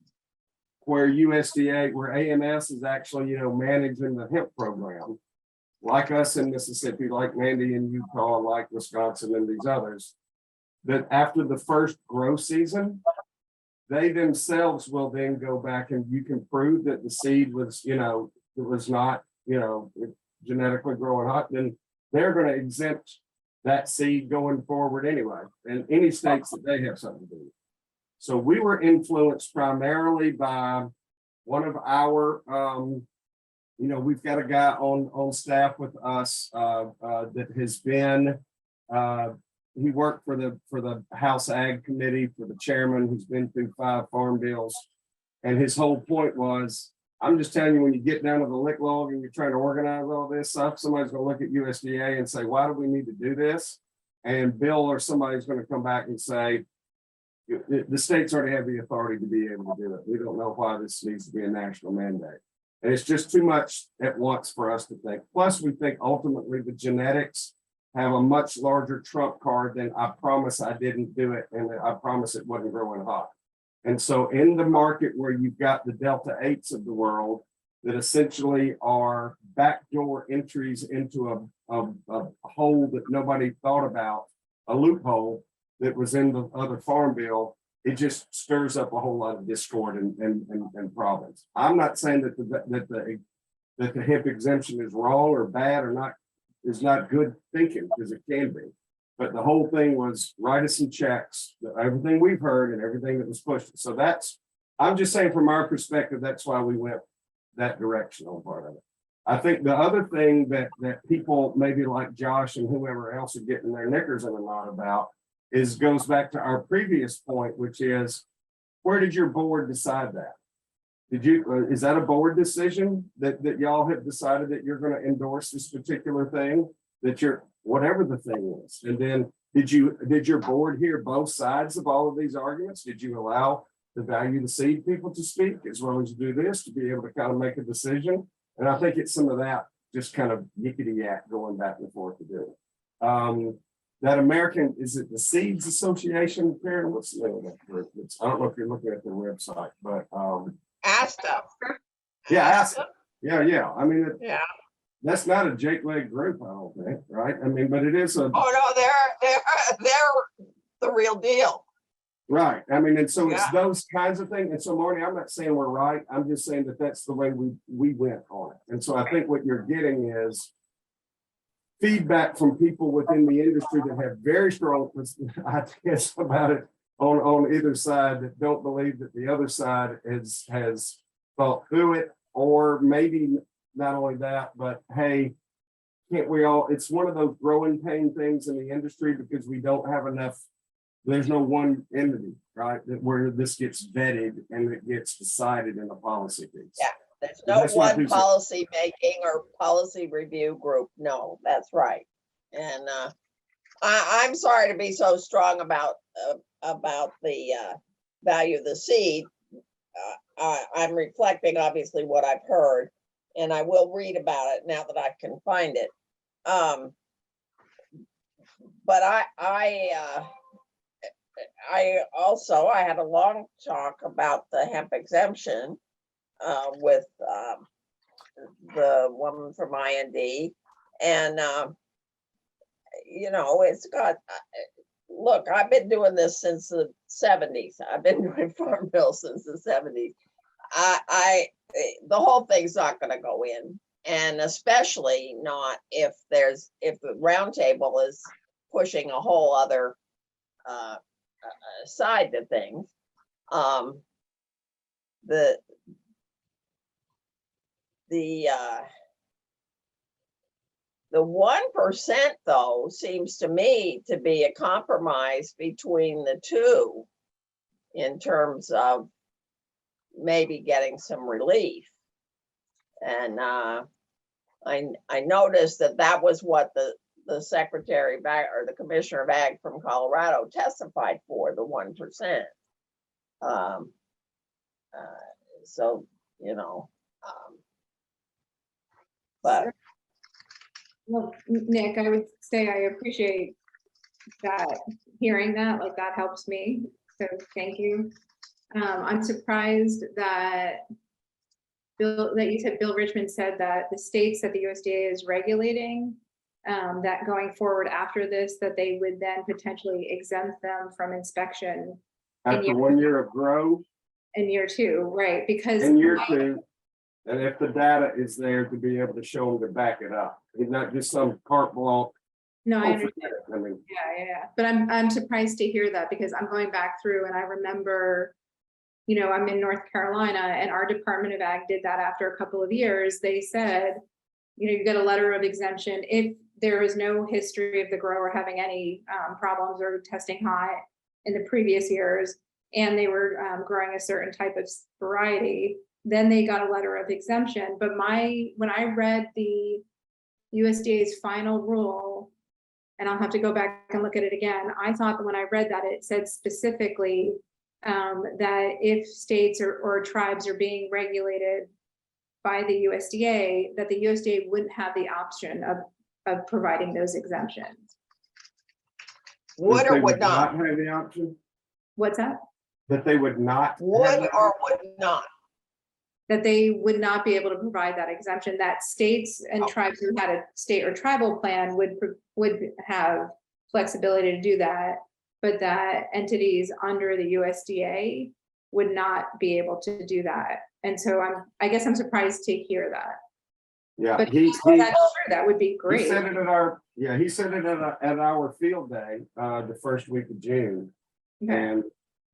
where USDA, where AMS is actually, managing the hemp program, like us in Mississippi, like Mandy in Utah, like Wisconsin and these others, that after the first grow season, they themselves will then go back and you can prove that the seed was, it was not, genetically growing hot, then they're going to exempt that seed going forward anyway, in any states that they have something to do. So we were influenced primarily by one of our, we've got a guy on staff with us that has been, he worked for the House Ag Committee for the chairman who's been through 5 farm bills. And his whole point was, I'm just telling you, when you get down to the lick log and you're trying to organize all this stuff, somebody's going to look at USDA and say, why do we need to do this? And Bill or somebody's going to come back and say, the states already have the authority to be able to do it. We don't know why this needs to be a national mandate. And it's just too much at once for us to think. Plus, we think ultimately the genetics have a much larger trump card than I promise I didn't do it and I promise it wasn't growing hot. And so in the market where you've got the Delta 8s of the world that essentially are backdoor entries into a hole that nobody thought about, a loophole that was in the other farm bill, it just stirs up a whole lot of discord and problems. I'm not saying that the hemp exemption is wrong or bad or not, is not good thinking, because it can be. But the whole thing was write us some checks, everything we've heard and everything that was pushed. So I'm just saying from our perspective, that's why we went that direction on part of it. I think the other thing that people maybe like Josh and whoever else are getting their knickers in a knot about goes back to our previous point, which is, where did your board decide that? Did you, is that a board decision that y'all have decided that you're going to endorse this particular thing, that you're, whatever the thing is? And then did your board hear both sides of all of these arguments? Did you allow the value to seed people to speak as well as do this to be able to kind of make a decision? And I think it's some of that just kind of yickety yak going back and forth to do it. That American, is it the Seeds Association? Karen, what's the name of that group? I don't know if you're looking at their website, but ASTA. yeah, ASTA. Yeah. I mean, Yeah. that's not a Jake leg group, I don't think, right? I mean, but it is a. Oh, no, they're the real deal. Right. I mean, and so it's Yeah. those kinds of things. And so, Marty, I'm not saying we're right. I'm just saying that that's the way we went on it. And so I think what you're getting is feedback from people within the industry that have very strong ideas about it on either side, that don't believe that the other side has thought through it, or maybe not only that, but hey, can't we all, it's one of those growing pain things in the industry because we don't have enough. There's no one entity, right, that where this gets vetted and it gets decided in a policy piece. Yeah. There's And no that's what I one do say. policy making or policy review group. No, that's right. And I'm sorry to be so strong about the value of the seed. I'm reflecting obviously what I've heard, and I will read about it now that I can find it. But I had a long talk about the hemp exemption with the woman from IND, and you know, it's got. Look, I've been doing this since the 70s. I've been doing farm bill since the 70s. The whole thing's not going to go in, and especially not if the roundtable is pushing a whole other side to things. The 1% though seems to me to be a compromise between the two in terms of maybe getting some relief. And I noticed that was what the Secretary of Ag or the Commissioner of Ag from Colorado testified for, the 1%. So, you know, but. Well, Nick, I would say I appreciate that, hearing that, like that helps me. So thank you. I'm surprised that you said Bill Richmond said that the states that the USDA is regulating, that going forward after this, that they would then potentially exempt them from inspection. After 1 year of growth. In year two, right? Because In year two, and if the data is there to be able to show them to back it up, it's not just some carte blanche. no, I Oh, understand. forget it. I mean, Yeah. But I'm surprised to hear that, because I'm going back through and I remember, you know, I'm in North Carolina and our Department of Ag did that after a couple of years. They said, you know, you get a letter of exemption if there is no history of the grower having any problems or testing high in the previous years, and they were growing a certain type of variety, then they got a letter of exemption. But when I read the USDA's final rule, and I'll have to go back and look at it again, I thought that when I read that, it said specifically that if states or tribes are being regulated by the USDA, that the USDA wouldn't have the option of providing those exemptions. Would that or they would not? have the option, What's that? that they would not. have Would that or option? would not? That they would not be able to provide that exemption, that states and tribes who had a state or tribal plan would have flexibility to do that, but that entities under the USDA would not be able to do that. And so I guess I'm surprised to hear that. Yeah, But he if that's true, that would be he great. said it he said it at our field day, the first week of June. Okay. And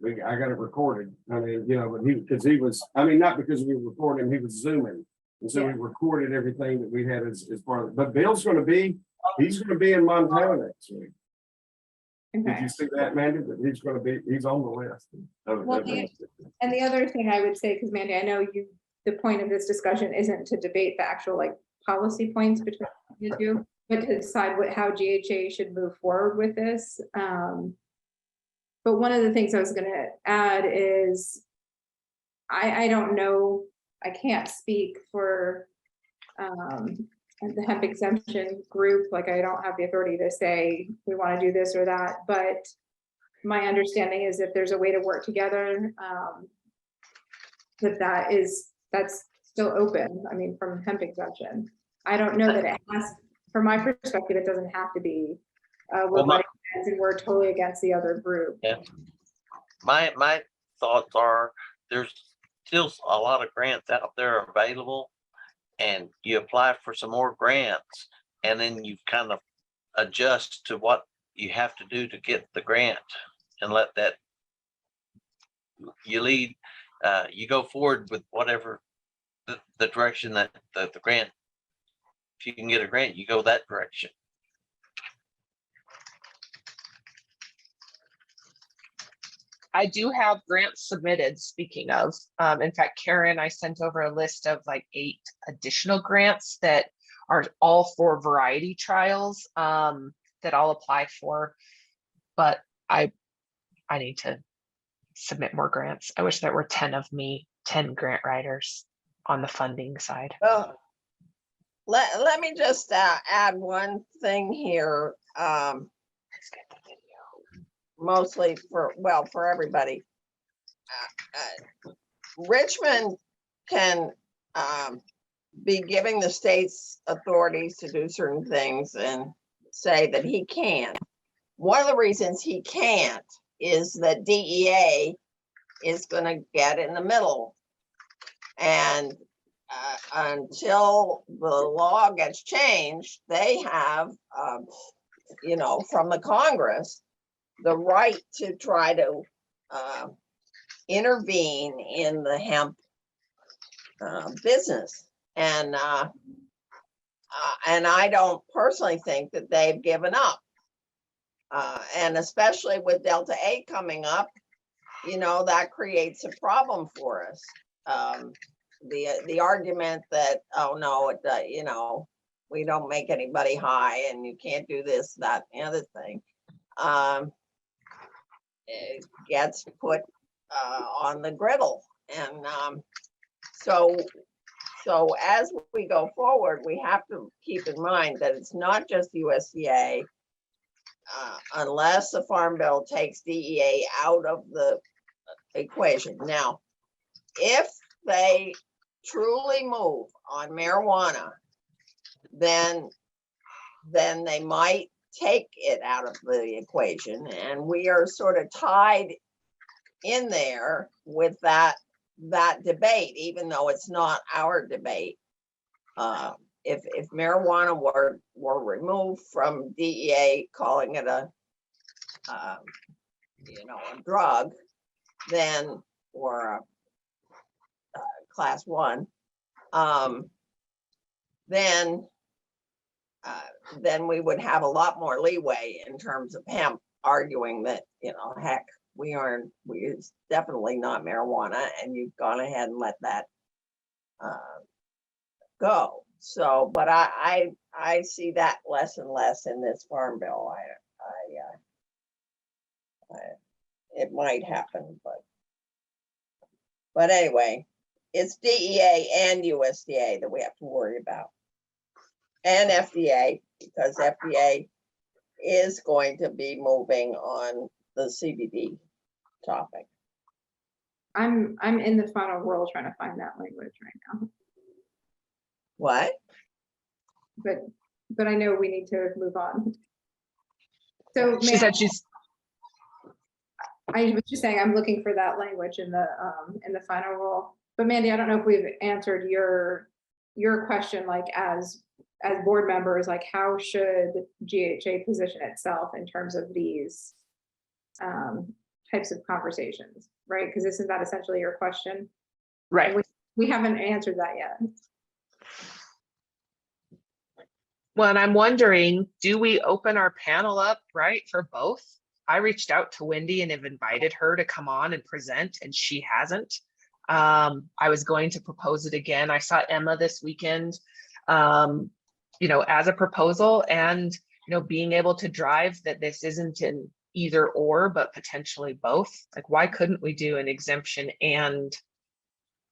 I got it recorded. I mean, you know, but because he was, I mean, not because we were recording, he was Zooming. And so we recorded everything that we had as part of it. But Bill's going to be, he's going to be in Montana next week. Did Okay. you see that, Mandy? That he's gonna be, he's on the list. Well, and the other thing I would say, because Mandy, I know you, the point of this discussion isn't to debate the actual like policy points between the two, but to decide how GHA should move forward with this. But one of the things I was gonna add is, I don't know, I can't speak for the hemp exemption group, like I don't have the authority to say we want to do this or that, but my understanding is if there's a way to work together, that's still open. I mean, from hemp exemption. I don't know that it has, from my perspective, it doesn't have to be, we're totally against the other group. Yeah. My thoughts are there's still a lot of grants out there available, and you apply for some more grants, and then you kind of adjust to what you have to do to get the grant, and let that you lead. You go forward with whatever the direction that the grant. If you can get a grant, you go that direction. I do have grants submitted, speaking of. In fact, Karen, I sent over a list of like 8 additional grants that are all for variety trials that I'll apply for. But I need to submit more grants. I wish there were 10 of me, 10 grant writers on the funding side. Well, let me just add one thing here. Mostly for everybody. Richmond can be giving the state's authorities to do certain things and say that he can't. One of the reasons he can't is that DEA is going to get in the middle. And until the law gets changed, they have, from the Congress, the right to try to intervene in the hemp business. And I don't personally think that they've given up. And especially with Delta 8 coming up, that creates a problem for us. The argument that, oh no, we don't make anybody high and you can't do this, that, and the other thing. It gets put on the griddle. And so as we go forward, we have to keep in mind that it's not just USDA, unless the Farm Bill takes DEA out of the equation. Now, if they truly move on marijuana, then they might take it out of the equation, and we are sort of tied in there with that debate, even though it's not our debate. If marijuana were removed from DEA, calling it a drug, then, or a class 1, then we would have a lot more leeway in terms of hemp arguing that, heck, it's definitely not marijuana, and you've gone ahead and let that go. So, but I see that less and less in this Farm Bill. It might happen, but anyway, it's DEA and USDA that we have to worry about. And FDA, because FDA is going to be moving on the CBD topic. I'm in the final role trying to find that language right now. What? But I know we need to move on. So She said I was just saying I'm looking for that language in the final rule. But Mandy, I don't know if we've answered your question, like as board members, like how should GHA position itself in terms of these types of conversations, right? Because isn't that essentially your question? right. We haven't answered that yet. Well, and I'm wondering, do we open our panel up, right, for both? I reached out to Wendy and have invited her to come on and present, and she hasn't. I was going to propose it again. I saw Emma this weekend, you know, as a proposal, and, you know, being able to drive that this isn't an either or, but potentially both. Like, why couldn't we do an exemption and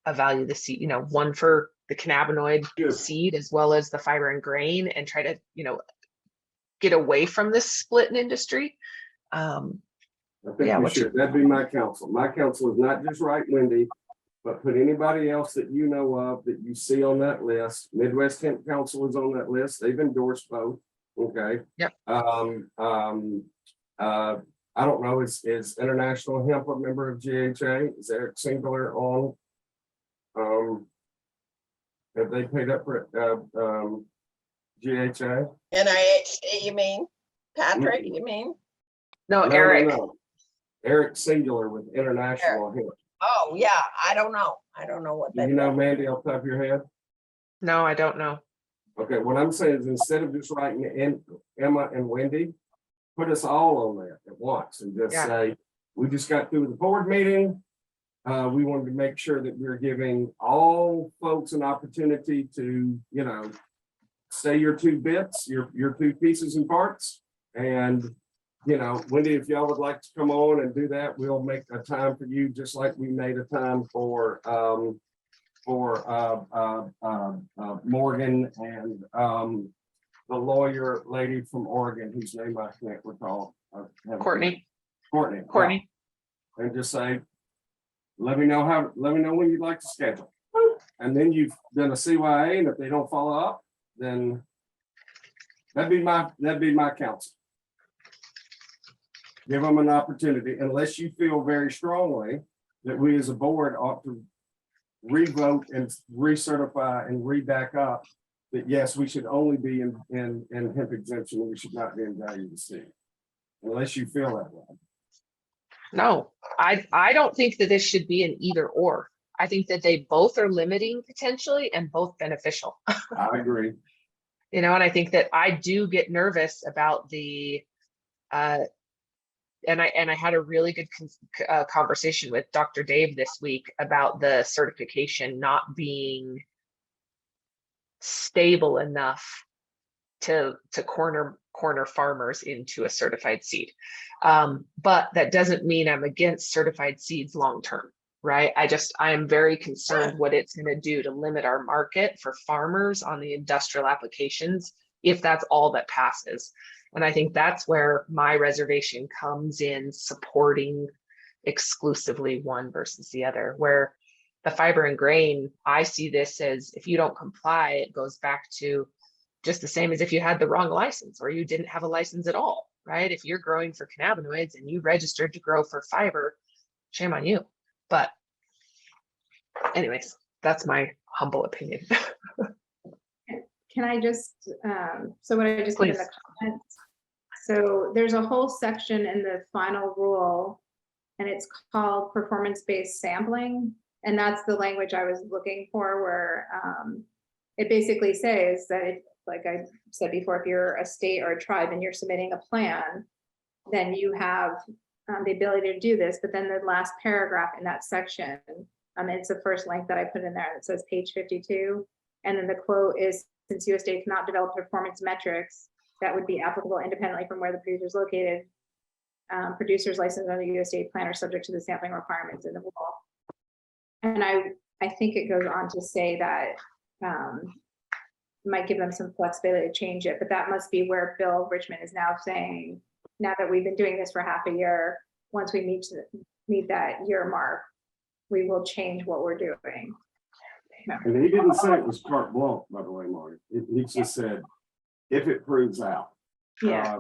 a value the seed, you know, one for the cannabinoid seed as well as the fiber and grain, and try to, you know, get away from this split in industry. I think we should. That'd be my counsel. My counsel is not just write Wendy, but put anybody else that you know of that you see on that list. Midwest Hemp Council is on that list. They've endorsed both. Okay. Yep. I don't know, is International Hemp a member of GHA? Is Eric Singular on? Have they paid up for GHA? NIH, you mean? Patrick, you mean? No, Eric. No. Eric Singular with International Hemp. Oh, yeah, I don't know. I don't know what Do that you know, is. Mandy, off the top of your head? No, I don't know. Okay, what I'm saying is instead of just writing in Emma and Wendy, put us all on there at once and just say, we just got through the board meeting. We wanted to make sure that we're giving all folks an opportunity to, you know, say your two bits, your two pieces and parts. And, you know, Wendy, if y'all would like to come on and do that, we'll make a time for you, just like we made a time for Morgan and the lawyer lady from Oregon, whose name I can't recall. Courtney. Yeah. And just say, let me know when you'd like to schedule. And then you've done a CYA, and if they don't follow up, then that'd be my counsel. Give them an opportunity, unless you feel very strongly that we as a board ought to revote and recertify and reback up that yes, we should only be in hemp exemption, and we should not be in value to seed. Unless you feel that way. No, I don't think that this should be an either or. I think that they both are limiting potentially and both beneficial. I agree. You know, and I think that I do get nervous about the, and I had a really good conversation with Dr. Dave this week about the certification not being stable enough to corner farmers into a certified seed. But that doesn't mean I'm against certified seeds long-term, right? I am very concerned what it's going to do to limit our market for farmers on the industrial applications, if that's all that passes. And I think that's where my reservation comes in, supporting exclusively one versus the other, where the fiber and grain, I see this as, if you don't comply, it goes back to just the same as if you had the wrong license or you didn't have a license at all, right? If you're growing for cannabinoids and you registered to grow for fiber, shame on you. But anyways, that's my humble opinion. Can I just, so what I just put in the comments. So there's a whole section in the final rule, and it's called performance-based sampling. And that's the language I was looking for, where it basically says that, if, like I said before, if you're a state or a tribe and you're submitting a plan, then you have the ability to do this. But then the last paragraph in that section, it's the first link that I put in there. It says page 52. And then the quote is, since USDA cannot develop performance metrics that would be applicable independently from where the producer is located, producers licensed under the USDA plan are subject to the sampling requirements in the rule. And I think it goes on to say that might give them some flexibility to change it, but that must be where Bill Richmond is now saying, now that we've been doing this for half a year, once we meet that year mark, we will change what we're doing. And he didn't say it was carte blanche, by the way, Marty. He just said, if it proves out. Yeah.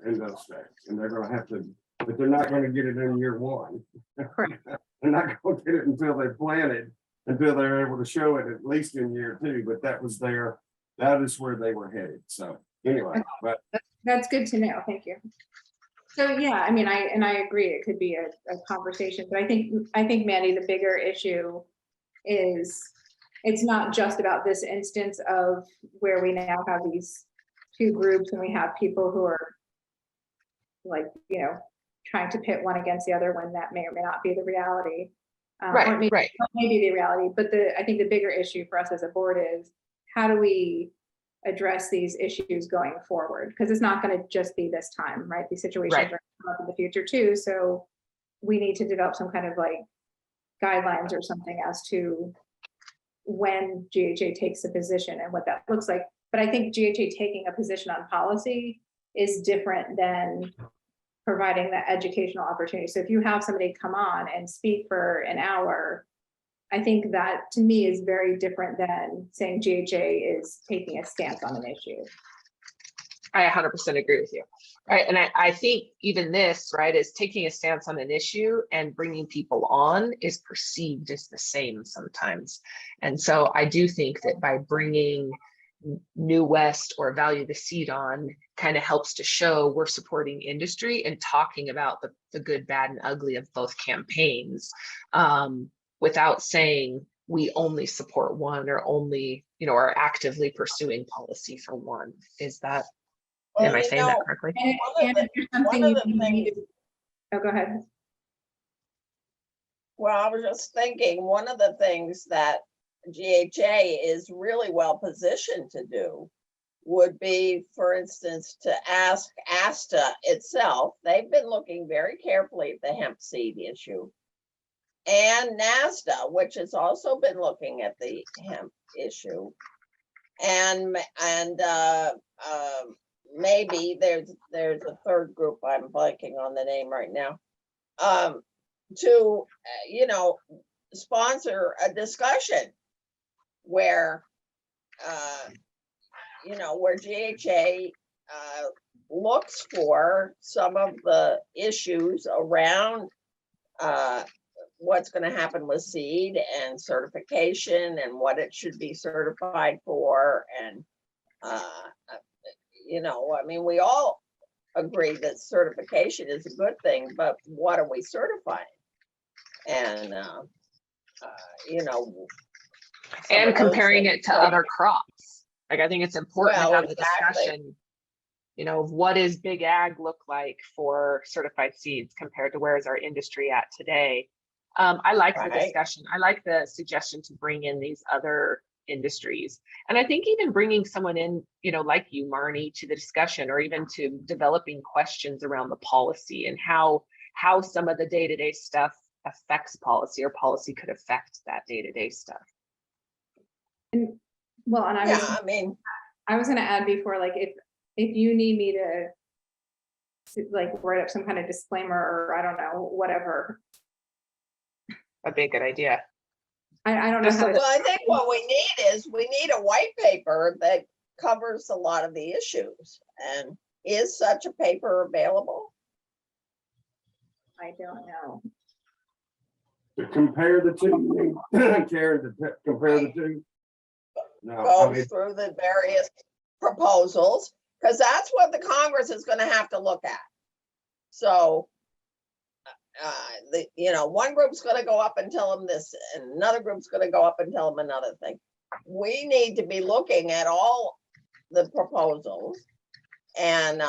In those states, and they're going to have to, but they're not going to get it in year one. Correct. They're not going to get it until they planted, until they're able to show it at least in year two. But that is where they were headed. So anyway, but That's good to know. Thank you. So yeah, I mean, I agree. It could be a conversation, but I think Mandy, the bigger issue is it's not just about this instance of where we now have these two groups and we have people who are like, trying to pit one against the other when that may or may not be the reality. Or Right, maybe, right. maybe the reality, but I think the bigger issue for us as a board is how do we address these issues going forward? Because it's not going to just be this time, right? These situations Right. are going to come up in the future too. So we need to develop some kind of like guidelines or something as to when GHA takes a position and what that looks like. But I think GHA taking a position on policy is different than providing that educational opportunity. So if you have somebody come on and speak for an hour, I think that to me is very different than saying GHA is taking a stance on an issue. I 100% agree with you. Right. And I think even this, right, is taking a stance on an issue and bringing people on is perceived as the same sometimes. And so I do think that by bringing New West or Value the Seed on kind of helps to show we're supporting industry and talking about the good, bad, and ugly of both campaigns, without saying we only support one or only, are actively pursuing policy for one. Is that, am I saying that correctly? And if there's something you need to, oh, go ahead. Well, I was just thinking, one of the things that GHA is really well positioned to do would be, for instance, to ask ASTA itself. They've been looking very carefully at the hemp seed issue, and NASDA, which has also been looking at the hemp issue, and maybe there's a third group, I'm blanking on the name right now, to sponsor a discussion where where GHA looks for some of the issues around what's going to happen with seed and certification and what it should be certified for. And we all agree that certification is a good thing, but what are we certifying? And and comparing it to other crops. Like, I think it's important to have the discussion, of what does big ag look like for certified seeds compared to where is our industry at today. I like the discussion. I like the suggestion to bring in these other industries. And I think even bringing someone in, like you, Marnie, to the discussion, or even to developing questions around the policy and how some of the day-to-day stuff affects policy, or policy could affect that day-to-day stuff. And I was going to add before, like, if you need me to like write up some kind of disclaimer, or I don't know, whatever, that'd be a good idea. I don't know how to. Well, I think what we need a white paper that covers a lot of the issues. And is such a paper available? I don't know. To compare the two, Karen, to compare the two. No, Go through the various proposals, because that's what the Congress is going to have to look at. So, one group's going to go up and tell them this, and another group's going to go up and tell them another thing. We need to be looking at all the proposals and,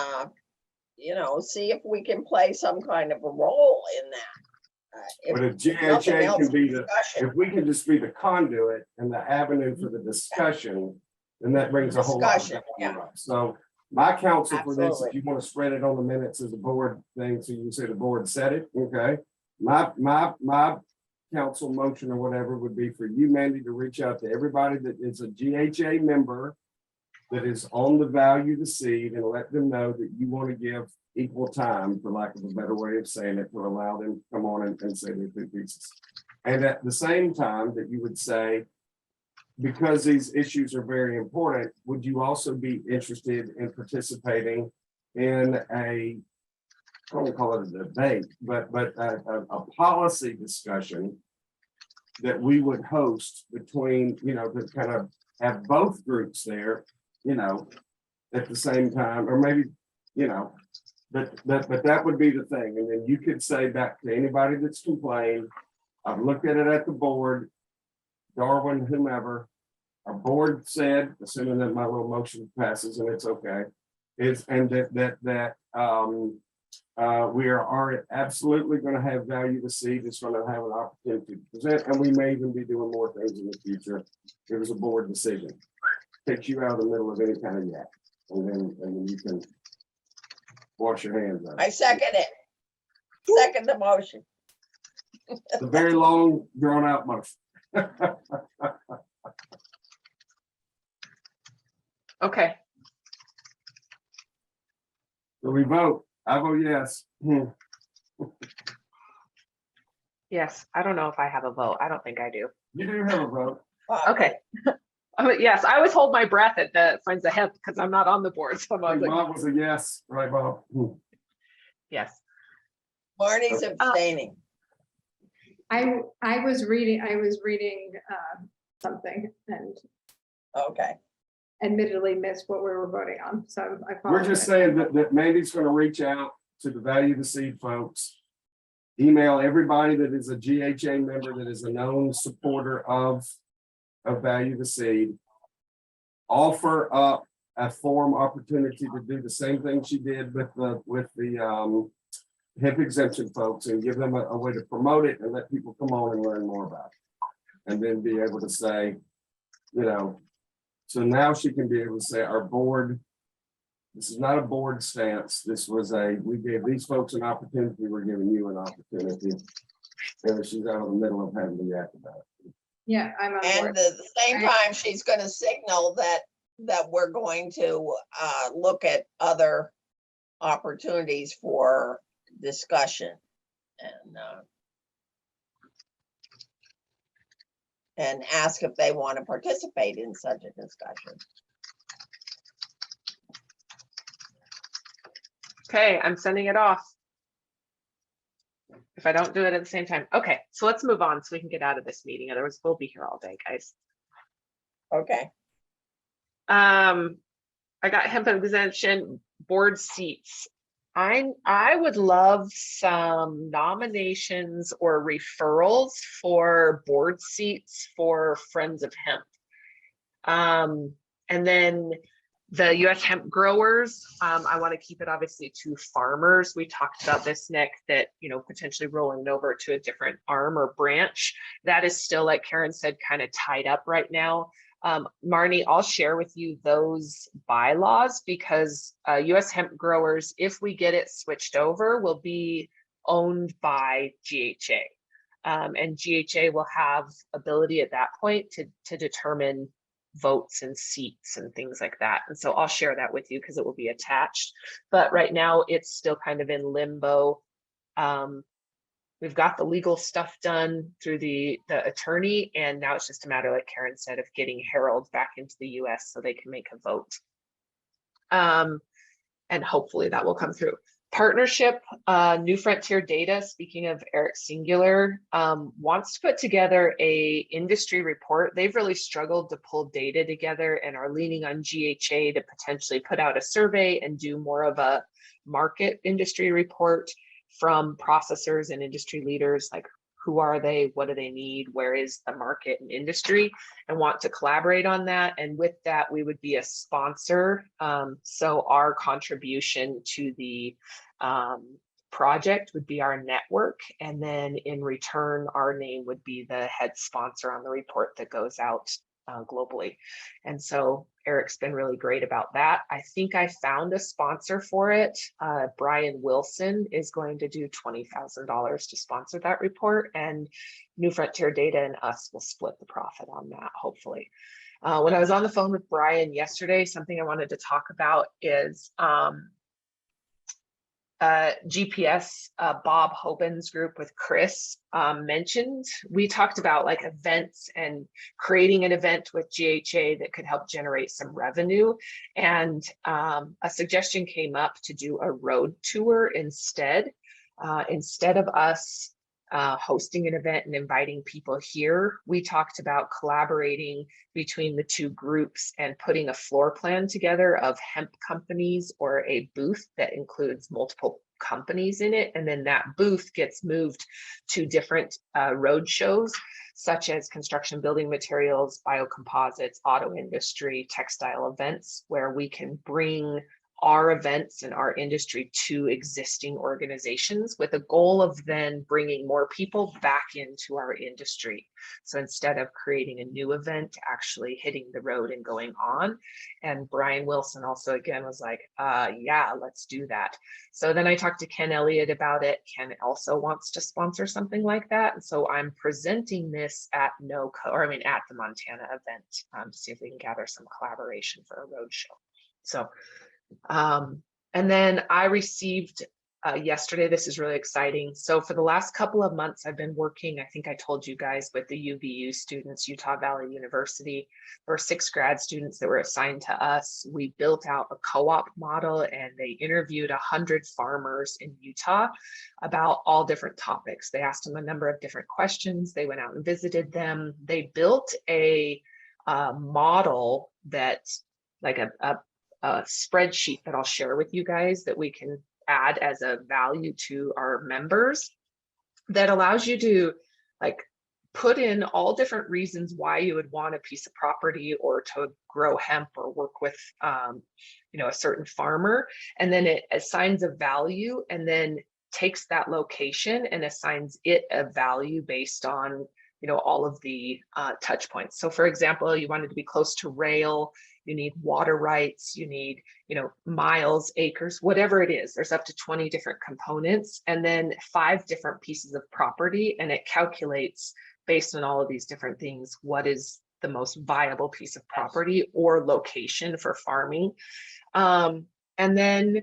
see if we can play some kind of a role in that. But if GHA can be if we can just be the conduit and the avenue for the discussion, then that brings a whole lot of So my counsel for this, if you want to spread it on the minutes as a board thing, so you can say the board said it, okay? My council motion or whatever would be for you, Mandy, to reach out to everybody that is a GHA member that is on the Value the Seed, and let them know that you want to give equal time, for lack of a better way of saying it, to allow them to come on and say their two pieces. And at the same time that you would say, because these issues are very important, would you also be interested in participating in I don't want to call it a debate, but a policy discussion that we would host between, to kind of have both groups there, at the same time, or maybe, but that would be the thing. And then you could say back to anybody that's complained, I've looked at it at the board, Darwin, whomever, our board said, assuming that my little motion passes and it's okay, and that We are absolutely going to have value to seed. It's going to have an opportunity to present, and we may even be doing more things in the future. It was a board decision. Takes you out of the middle of any kind of yak, and then you can wash your hands of it. I second it. Second the motion. It's a very long, drawn out motion. Okay. So we vote. I vote yes. Yes, I don't know if I have a vote. I don't think I do. You do have a vote. Okay. Yes, I always hold my breath at the Friends of Hemp because I'm not on the board. So I'm Hey, always like, Bob was a yes, right, Bob? yes. Marnie's abstaining. I was reading something and Okay. admittedly missed what we were voting on, so I We're just saying that Mandy's going to reach out to the Value the Seed folks. Email everybody that is a GHA member that is a known supporter of Value the Seed. Offer up a forum opportunity to do the same thing she did with the hemp exemption folks, and give them a way to promote it and let people come on and learn more about it. And then be able to say, so now she can be able to say, our board, this is not a board stance. This was we gave these folks an opportunity. We're giving you an opportunity. And she's out of the middle of having to yak about it. Yeah, I'm on And board. at the same time, she's going to signal that we're going to look at other opportunities for discussion and ask if they want to participate in such a discussion. Okay, I'm sending it off. If I don't do it at the same time. Okay, so let's move on so we can get out of this meeting. Otherwise, we'll be here all day, guys. Okay. I got hemp exemption board seats. I would love some nominations or referrals for board seats for Friends of Hemp. And then the US hemp growers, I want to keep it obviously to farmers. We talked about this, Nick, that, potentially rolling over to a different arm or branch. That is still, like Karen said, kind of tied up right now. Marnie, I'll share with you those bylaws because US hemp growers, if we get it switched over, will be owned by GHA. And GHA will have ability at that point to determine votes and seats and things like that. And so I'll share that with you because it will be attached. But right now it's still kind of in limbo. We've got the legal stuff done through the attorney, and now it's just a matter, like Karen said, of getting Harold back into the US so they can make a vote. And hopefully that will come through. Partnership, New Frontier Data, speaking of Eric Singular, wants to put together a industry report. They've really struggled to pull data together and are leaning on GHA to potentially put out a survey and do more of a market industry report from processors and industry leaders, like who are they, what do they need, where is the market and industry, and want to collaborate on that. And with that, we would be a sponsor. So our contribution to the project would be our network. And then in return, our name would be the head sponsor on the report that goes out globally. And so Eric's been really great about that. I think I found a sponsor for it. Brian Wilson is going to do $20,000 to sponsor that report, and New Frontier Data and us will split the profit on that, hopefully. When I was on the phone with Brian yesterday, something I wanted to talk about is GPS, Bob Hoban's group with Chris mentioned. We talked about like events and creating an event with GHA that could help generate some revenue. And a suggestion came up to do a road tour instead. Instead of us hosting an event and inviting people here, we talked about collaborating between the two groups and putting a floor plan together of hemp companies or a booth that includes multiple companies in it. And then that booth gets moved to different road shows, such as construction building materials, biocomposites, auto industry, textile events, where we can bring our events and our industry to existing organizations with a goal of then bringing more people back into our industry. So instead of creating a new event, actually hitting the road and going on. And Brian Wilson also again was like, yeah, let's do that. So then I talked to Ken Elliott about it. Ken also wants to sponsor something like that. And so I'm presenting this at at the Montana event to see if we can gather some collaboration for a road show. So and then I received yesterday, this is really exciting. So for the last couple of months, I've been working, I think I told you guys, with the UVU students, Utah Valley University. There were 6 grad students that were assigned to us. We built out a co-op model and they interviewed 100 farmers in Utah about all different topics. They asked them a number of different questions. They went out and visited them. They built a model that's like a spreadsheet that I'll share with you guys that we can add as a value to our members that allows you to like put in all different reasons why you would want a piece of property or to grow hemp or work with a certain farmer, and then it assigns a value and then takes that location and assigns it a value based on all of the touch points. So for example, you wanted to be close to rail, you need water rights, you need, miles, acres, whatever it is. There's up to 20 different components and then 5 different pieces of property. And it calculates based on all of these different things, what is the most viable piece of property or location for farming. And then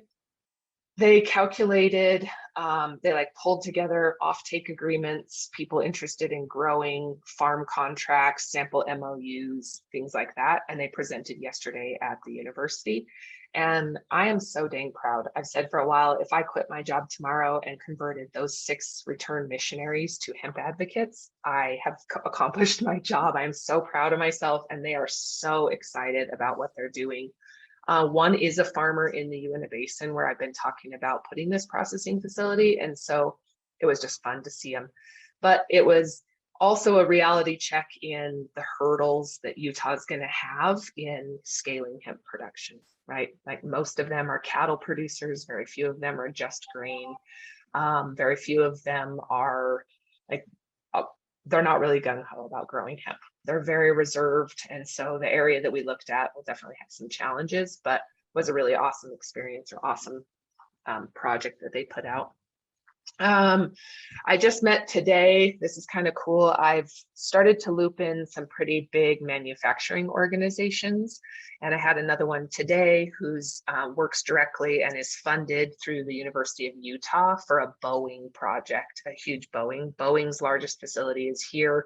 they calculated, they pulled together offtake agreements, people interested in growing, farm contracts, sample MOUs, things like that. And they presented yesterday at the university. And I am so dang proud. I've said for a while, if I quit my job tomorrow and converted those 6 return missionaries to hemp advocates, I have accomplished my job. I am so proud of myself and they are so excited about what they're doing. One is a farmer in the Uinta Basin where I've been talking about putting this processing facility. And so it was just fun to see him. But it was also a reality check in the hurdles that Utah is going to have in scaling hemp production, right? Like most of them are cattle producers. Very few of them are just grain. Very few of them are they're not really gung-ho about growing hemp. They're very reserved. And so the area that we looked at will definitely have some challenges, but was a really awesome experience or awesome project that they put out. I just met today. This is kind of cool. I've started to loop in some pretty big manufacturing organizations. And I had another one today who's works directly and is funded through the University of Utah for a Boeing project, a huge Boeing. Boeing's largest facility is here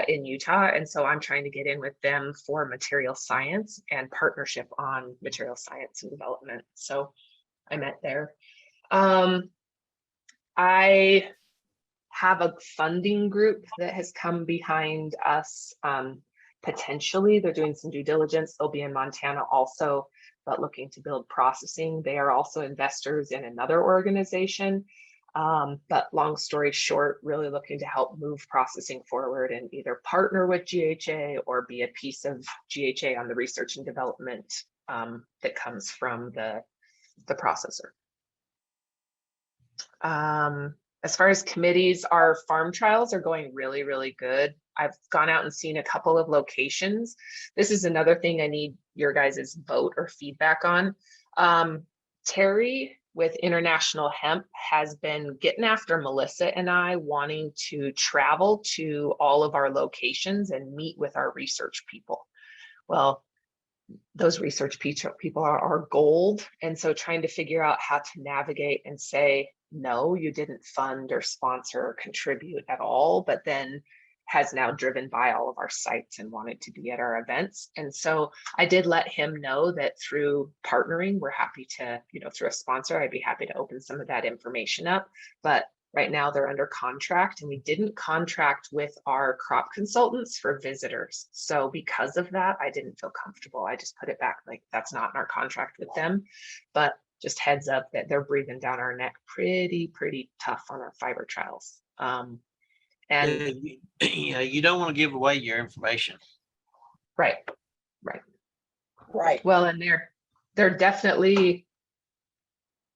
in Utah. And so I'm trying to get in with them for material science and partnership on material science and development. So I met there. I have a funding group that has come behind us. Potentially, they're doing some due diligence. They'll be in Montana also, but looking to build processing. They are also investors in another organization. But long story short, really looking to help move processing forward and either partner with GHA or be a piece of GHA on the research and development that comes from the processor. As far as committees, our farm trials are going really, really good. I've gone out and seen a couple of locations. This is another thing I need your guys' vote or feedback on. Terry with International Hemp has been getting after Melissa and I wanting to travel to all of our locations and meet with our research people. Well, those research people are gold. And so trying to figure out how to navigate and say, no, you didn't fund or sponsor or contribute at all, but then has now driven by all of our sites and wanted to be at our events. And so I did let him know that through partnering, we're happy to, through a sponsor, I'd be happy to open some of that information up. But right now they're under contract and we didn't contract with our crop consultants for visitors. So because of that, I didn't feel comfortable. I just put it back like that's not in our contract with them. But just heads up that they're breathing down our neck pretty tough on our fiber trials. And you don't want to give away your information. Right. Right. Well, and they're definitely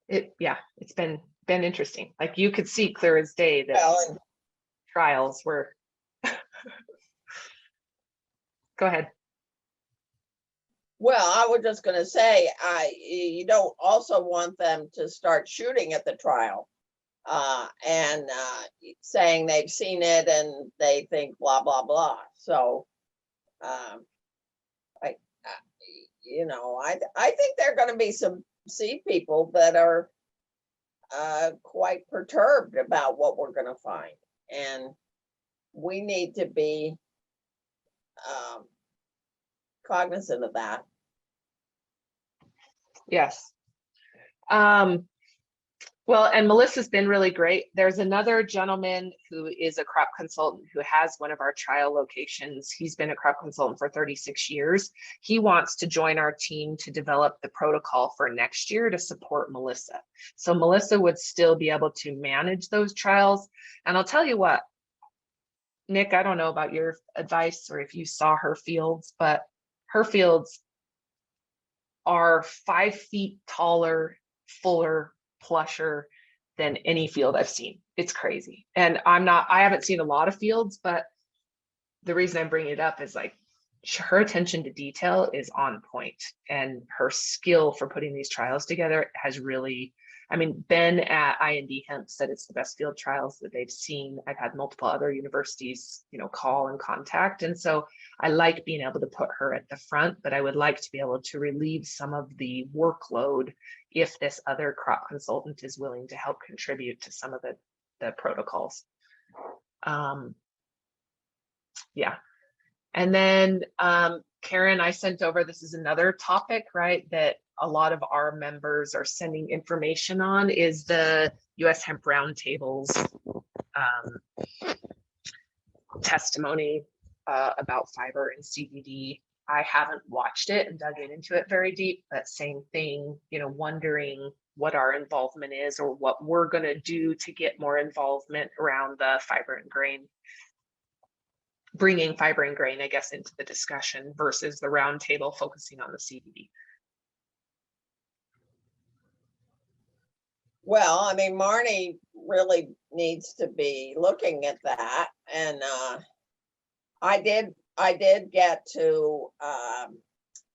It's been interesting. Like you could see clear as day that Well, and trials were. Go ahead. Well, I was just gonna say, you don't also want them to start shooting at the trial. And saying they've seen it and they think blah, blah, blah. So, I, I think there are gonna be some people that are quite perturbed about what we're gonna find. And we need to be cognizant of that. Yes. Well, and Melissa's been really great. There's another gentleman who is a crop consultant who has one of our trial locations. He's been a crop consultant for 36 years. He wants to join our team to develop the protocol for next year to support Melissa. So Melissa would still be able to manage those trials. And I'll tell you what, Nick, I don't know about your advice or if you saw her fields, but her fields are 5 feet taller, fuller, plusher than any field I've seen. It's crazy. And I haven't seen a lot of fields, but the reason I'm bringing it up is like her attention to detail is on point, and her skill for putting these trials together has really, I mean, Ben at IND Hemp said it's the best field trials that they've seen. I've had multiple other universities, call and contact. And so I like being able to put her at the front, but I would like to be able to relieve some of the workload if this other crop consultant is willing to help contribute to some of the protocols. Yeah. And then Karen, I sent over, this is another topic, right, that a lot of our members are sending information on, is the US Hemp Roundtable's testimony about fiber and CBD. I haven't watched it and dug into it very deep, but same thing, wondering what our involvement is or what we're going to do to get more involvement around the fiber and grain, bringing fiber and grain, I guess, into the discussion versus the roundtable focusing on the CBD. Well, I mean, Marnie really needs to be looking at that. And I did get to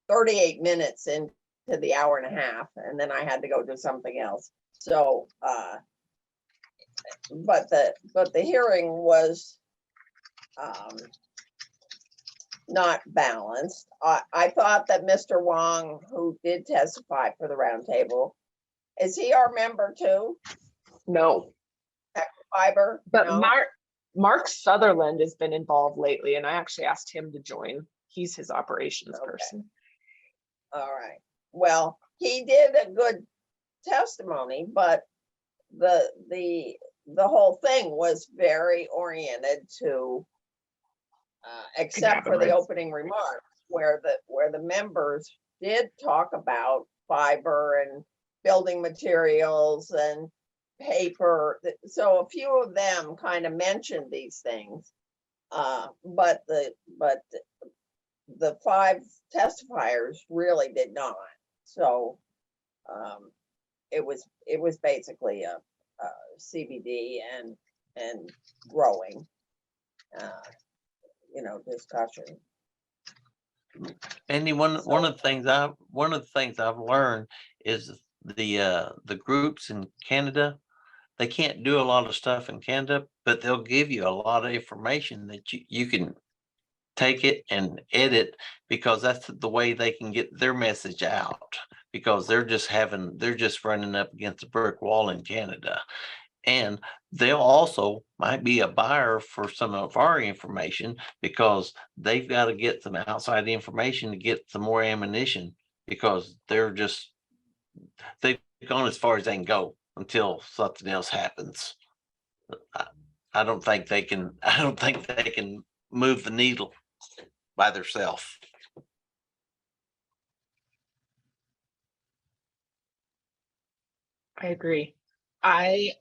38 minutes into the hour and a half, and then I had to go do something else. So, but the hearing was not balanced. I thought that Mr. Wong, who did testify for the roundtable, is he our member too? No. Fiber? But No? Mark Sutherland has been involved lately, and I actually asked him to join. He's his operations person. All right. Well, he did a good testimony, but the whole thing was very oriented to, except for the opening remarks, where the members did talk about fiber and building materials and paper. So a few of them kind of mentioned these things, but the 5 testifiers really did not. So it was basically a CBD and growing, discussion. Andy, one of the things I've learned is the groups in Canada, they can't do a lot of stuff in Canada, but they'll give you a lot of information that you can take it and edit, because that's the way they can get their message out, because they're just running up against a brick wall in Canada. And they'll also might be a buyer for some of our information, because they've got to get some outside information to get some more ammunition, because they've gone as far as they can go until something else happens. I don't think they can move the needle by themselves. I agree. I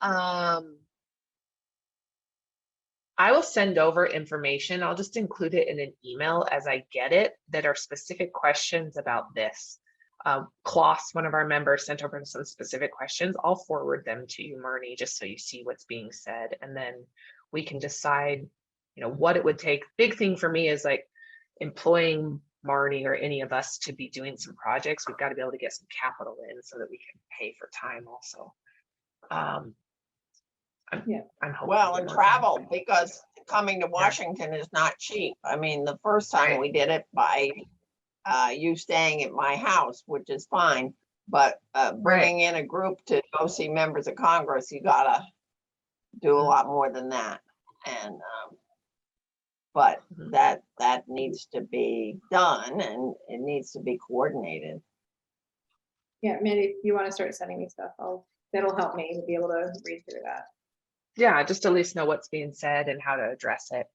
will send over information. I'll just include it in an email as I get it, that are specific questions about this. Klaus, one of our members, sent over some specific questions. I'll forward them to you, Marnie, just so you see what's being said, and then we can decide, you know, what it would take. Big thing for me is like employing Marnie or any of us to be doing some projects. We've got to be able to get some capital in so that we can pay for time also. I'm hoping Well, to and work on travel, it. because coming to Washington is not cheap. I mean, the first time we did it by you staying at my house, which is fine, but bringing in a group to go see members of Congress, you gotta do a lot more than that. And but that needs to be done, and it needs to be coordinated. Yeah, Mandy, if you want to start sending me stuff, that'll help me to be able to read through that. Yeah, just at least know what's being said and how to address it.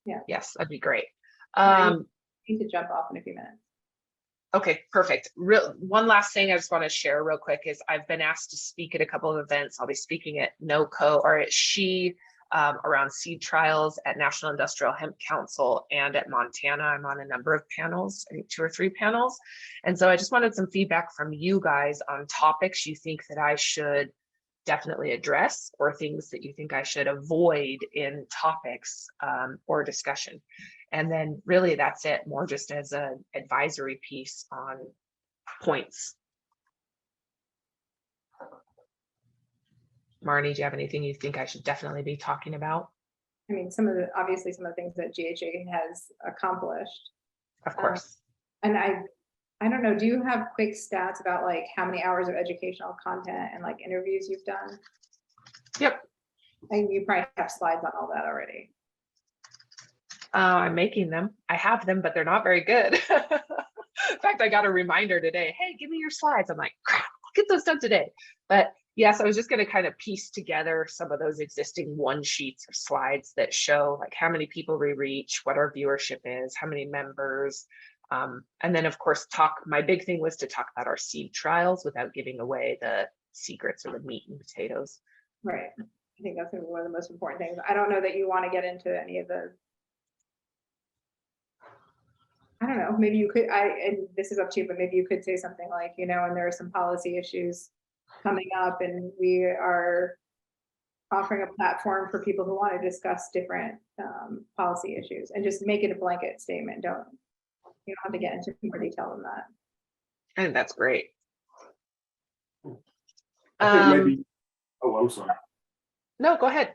Yeah. Yes, that'd be great. I need to jump off in a few minutes. Okay, perfect. One last thing I just want to share real quick is I've been asked to speak at a couple of events. I'll be speaking at NOCO or at SHE around seed trials at National Industrial Hemp Council and at Montana. I'm on a number of panels, I think 2 or 3 panels. And so I just wanted some feedback from you guys on topics you think that I should definitely address, or things that you think I should avoid in topics or discussion. And then really that's it, more just as an advisory piece on points. Marnie, do you have anything you think I should definitely be talking about? I mean, obviously some of the things that GHA has accomplished. Of course. And I don't know, do you have quick stats about like how many hours of educational content and like interviews you've done? Yep. And you probably have slides on all that already. I'm making them. I have them, but they're not very good. In fact, I got a reminder today, hey, give me your slides. I'm like, crap, I'll get those done today. But yes, I was just going to kind of piece together some of those existing one sheets of slides that show like how many people we reach, what our viewership is, how many members. And then of course, my big thing was to talk about our seed trials without giving away the secrets or the meat and potatoes. Right. I think that's one of the most important things. I don't know that you want to get into any of the, I don't know, maybe you could, and this is up to you, but maybe you could say something like, you know, and there are some policy issues coming up and we are offering a platform for people who want to discuss different policy issues, and just make it a blanket statement. You don't have to get into more detail than that. I think that's great. I think maybe, oh, I'm sorry. No, go ahead.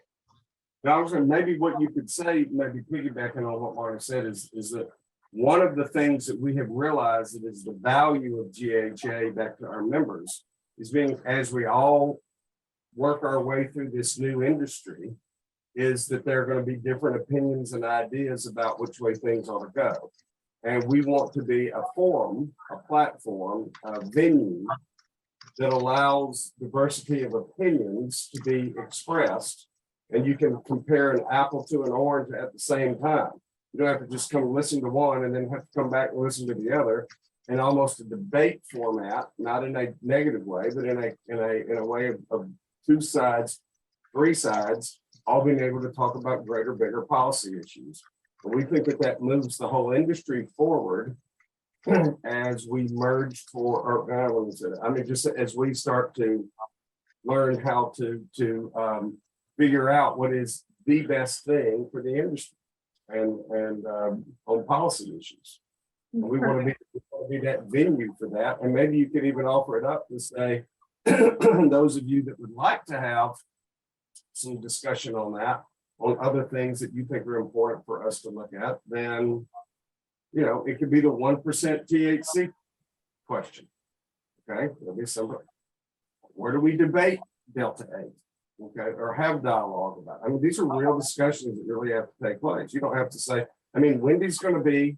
I was saying maybe what you could say, maybe piggybacking on what Marty said, is that one of the things that we have realized that is the value of GHA back to our members is being, as we all work our way through this new industry, is that there are going to be different opinions and ideas about which way things ought to go. And we want to be a forum, a platform, a venue that allows diversity of opinions to be expressed. And you can compare an apple to an orange at the same time. You don't have to just come listen to one and then have to come back and listen to the other, in almost a debate format, not in a negative way, but in a way of 2 sides, 3 sides, all being able to talk about greater, bigger policy issues. And we think that moves the whole industry forward as we merge just as we start to learn how to figure out what is the best thing for the industry and on policy issues. And we want to be that venue for that. And maybe you could even offer it up to say, those of you that would like to have some discussion on that, on other things that you think are important for us to look at, then, you know, it could be the 1% THC question. Okay, there'll be somebody. Where do we debate Delta 8? Okay, or have dialogue about it. I mean, these are real discussions that really have to take place. You don't have to say, I mean, Wendy's going to be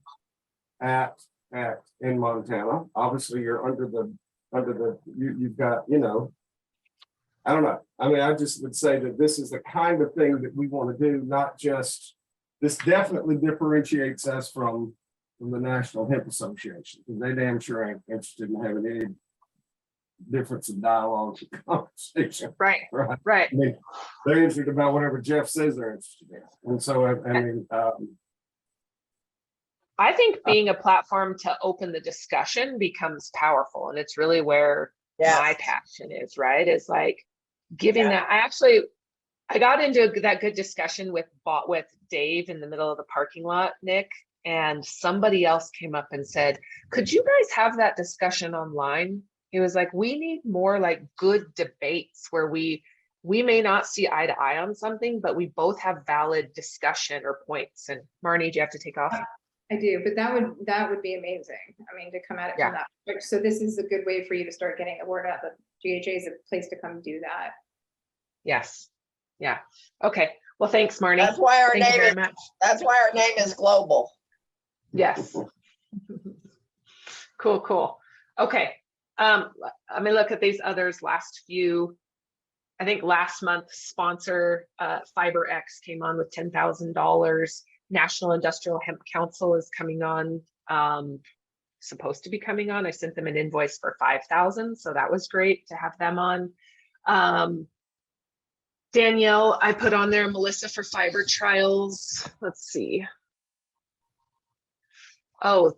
in Montana. Obviously, you're you've got, you know, I don't know. I mean, I just would say that this is the kind of thing that we want to do, not just, this definitely differentiates us from the National Hemp Association, because they damn sure ain't interested in having any difference in dialogue and conversation. Right. I mean, they're interested about whatever Jeff says they're interested in. And so, I mean, I think being a platform to open the discussion becomes powerful. And it's really where my passion is, right? Is like giving that. I got into that good discussion with Dave in the middle of the parking lot, Nick, and somebody else came up and said, could you guys have that discussion online? He was like, we need more like good debates where we may not see eye to eye on something, but we both have valid discussion or points. And Marnie, do you have to take off? I do, but that would be amazing. I mean, to come at it from that. So this is a good way for you to start getting the word out that GHA is a place to come do that. Yes. Yeah. Okay. Well, thanks, Marnie. That's why our Thank you name very is, much. that's why our name is global. Yes. Cool. Okay. Let me look at these others. Last few. I think last month sponsor FiberX came on with $10,000. National Industrial Hemp Council is coming on. Supposed to be coming on. I sent them an invoice for $5,000, so that was great to have them on. Danielle, I put on there. Melissa for fiber trials. Let's see. Oh,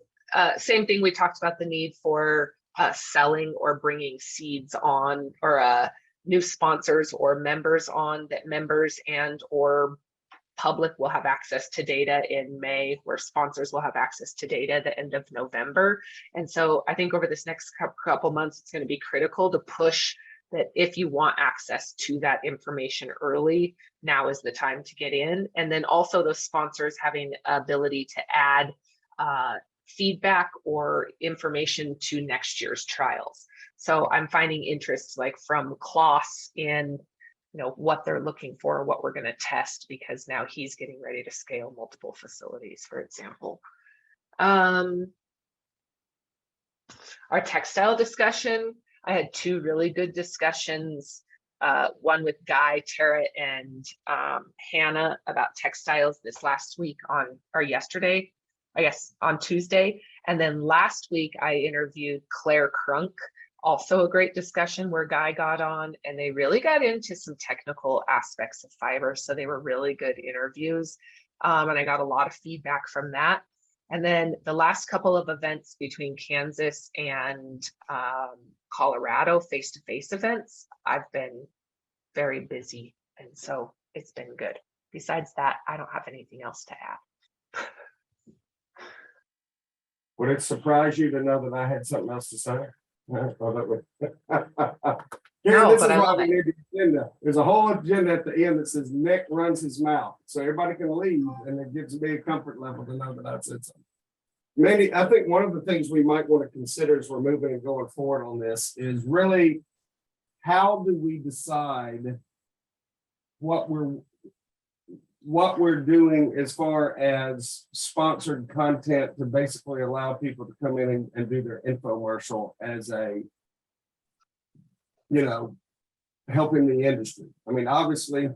same thing. We talked about the need for selling or bringing seeds on, or new sponsors or members on, that members and or public will have access to data in May, where sponsors will have access to data at the end of November. And so I think over this next couple months, it's going to be critical to push that if you want access to that information early, now is the time to get in. And then also those sponsors having ability to add feedback or information to next year's trials. So I'm finding interest like from Klaus in, what they're looking for, what we're going to test, because now he's getting ready to scale multiple facilities, for example. Our textile discussion, I had two really good discussions. One with Guy, Tara, and Hannah about textiles this last week yesterday, I guess on Tuesday. And then last week I interviewed Claire Crunk, also a great discussion where Guy got on, and they really got into some technical aspects of fiber. So they were really good interviews. And I got a lot of feedback from that. And then the last couple of events between Kansas and Colorado, face-to-face events, I've been very busy. And so it's been good. Besides that, I don't have anything else to add. Would it surprise you to know that I had something else to say? Karen, this is why we need the agenda. There's a whole agenda at the end that says Nick runs his mouth, so everybody can leave, and it gives me a comfort level to know that I said something. Maybe I think one of the things we might want to consider as we're moving and going forward on this is really how do we decide what we're doing as far as sponsored content to basically allow people to come in and do their infomercial as a, helping the industry. I mean, obviously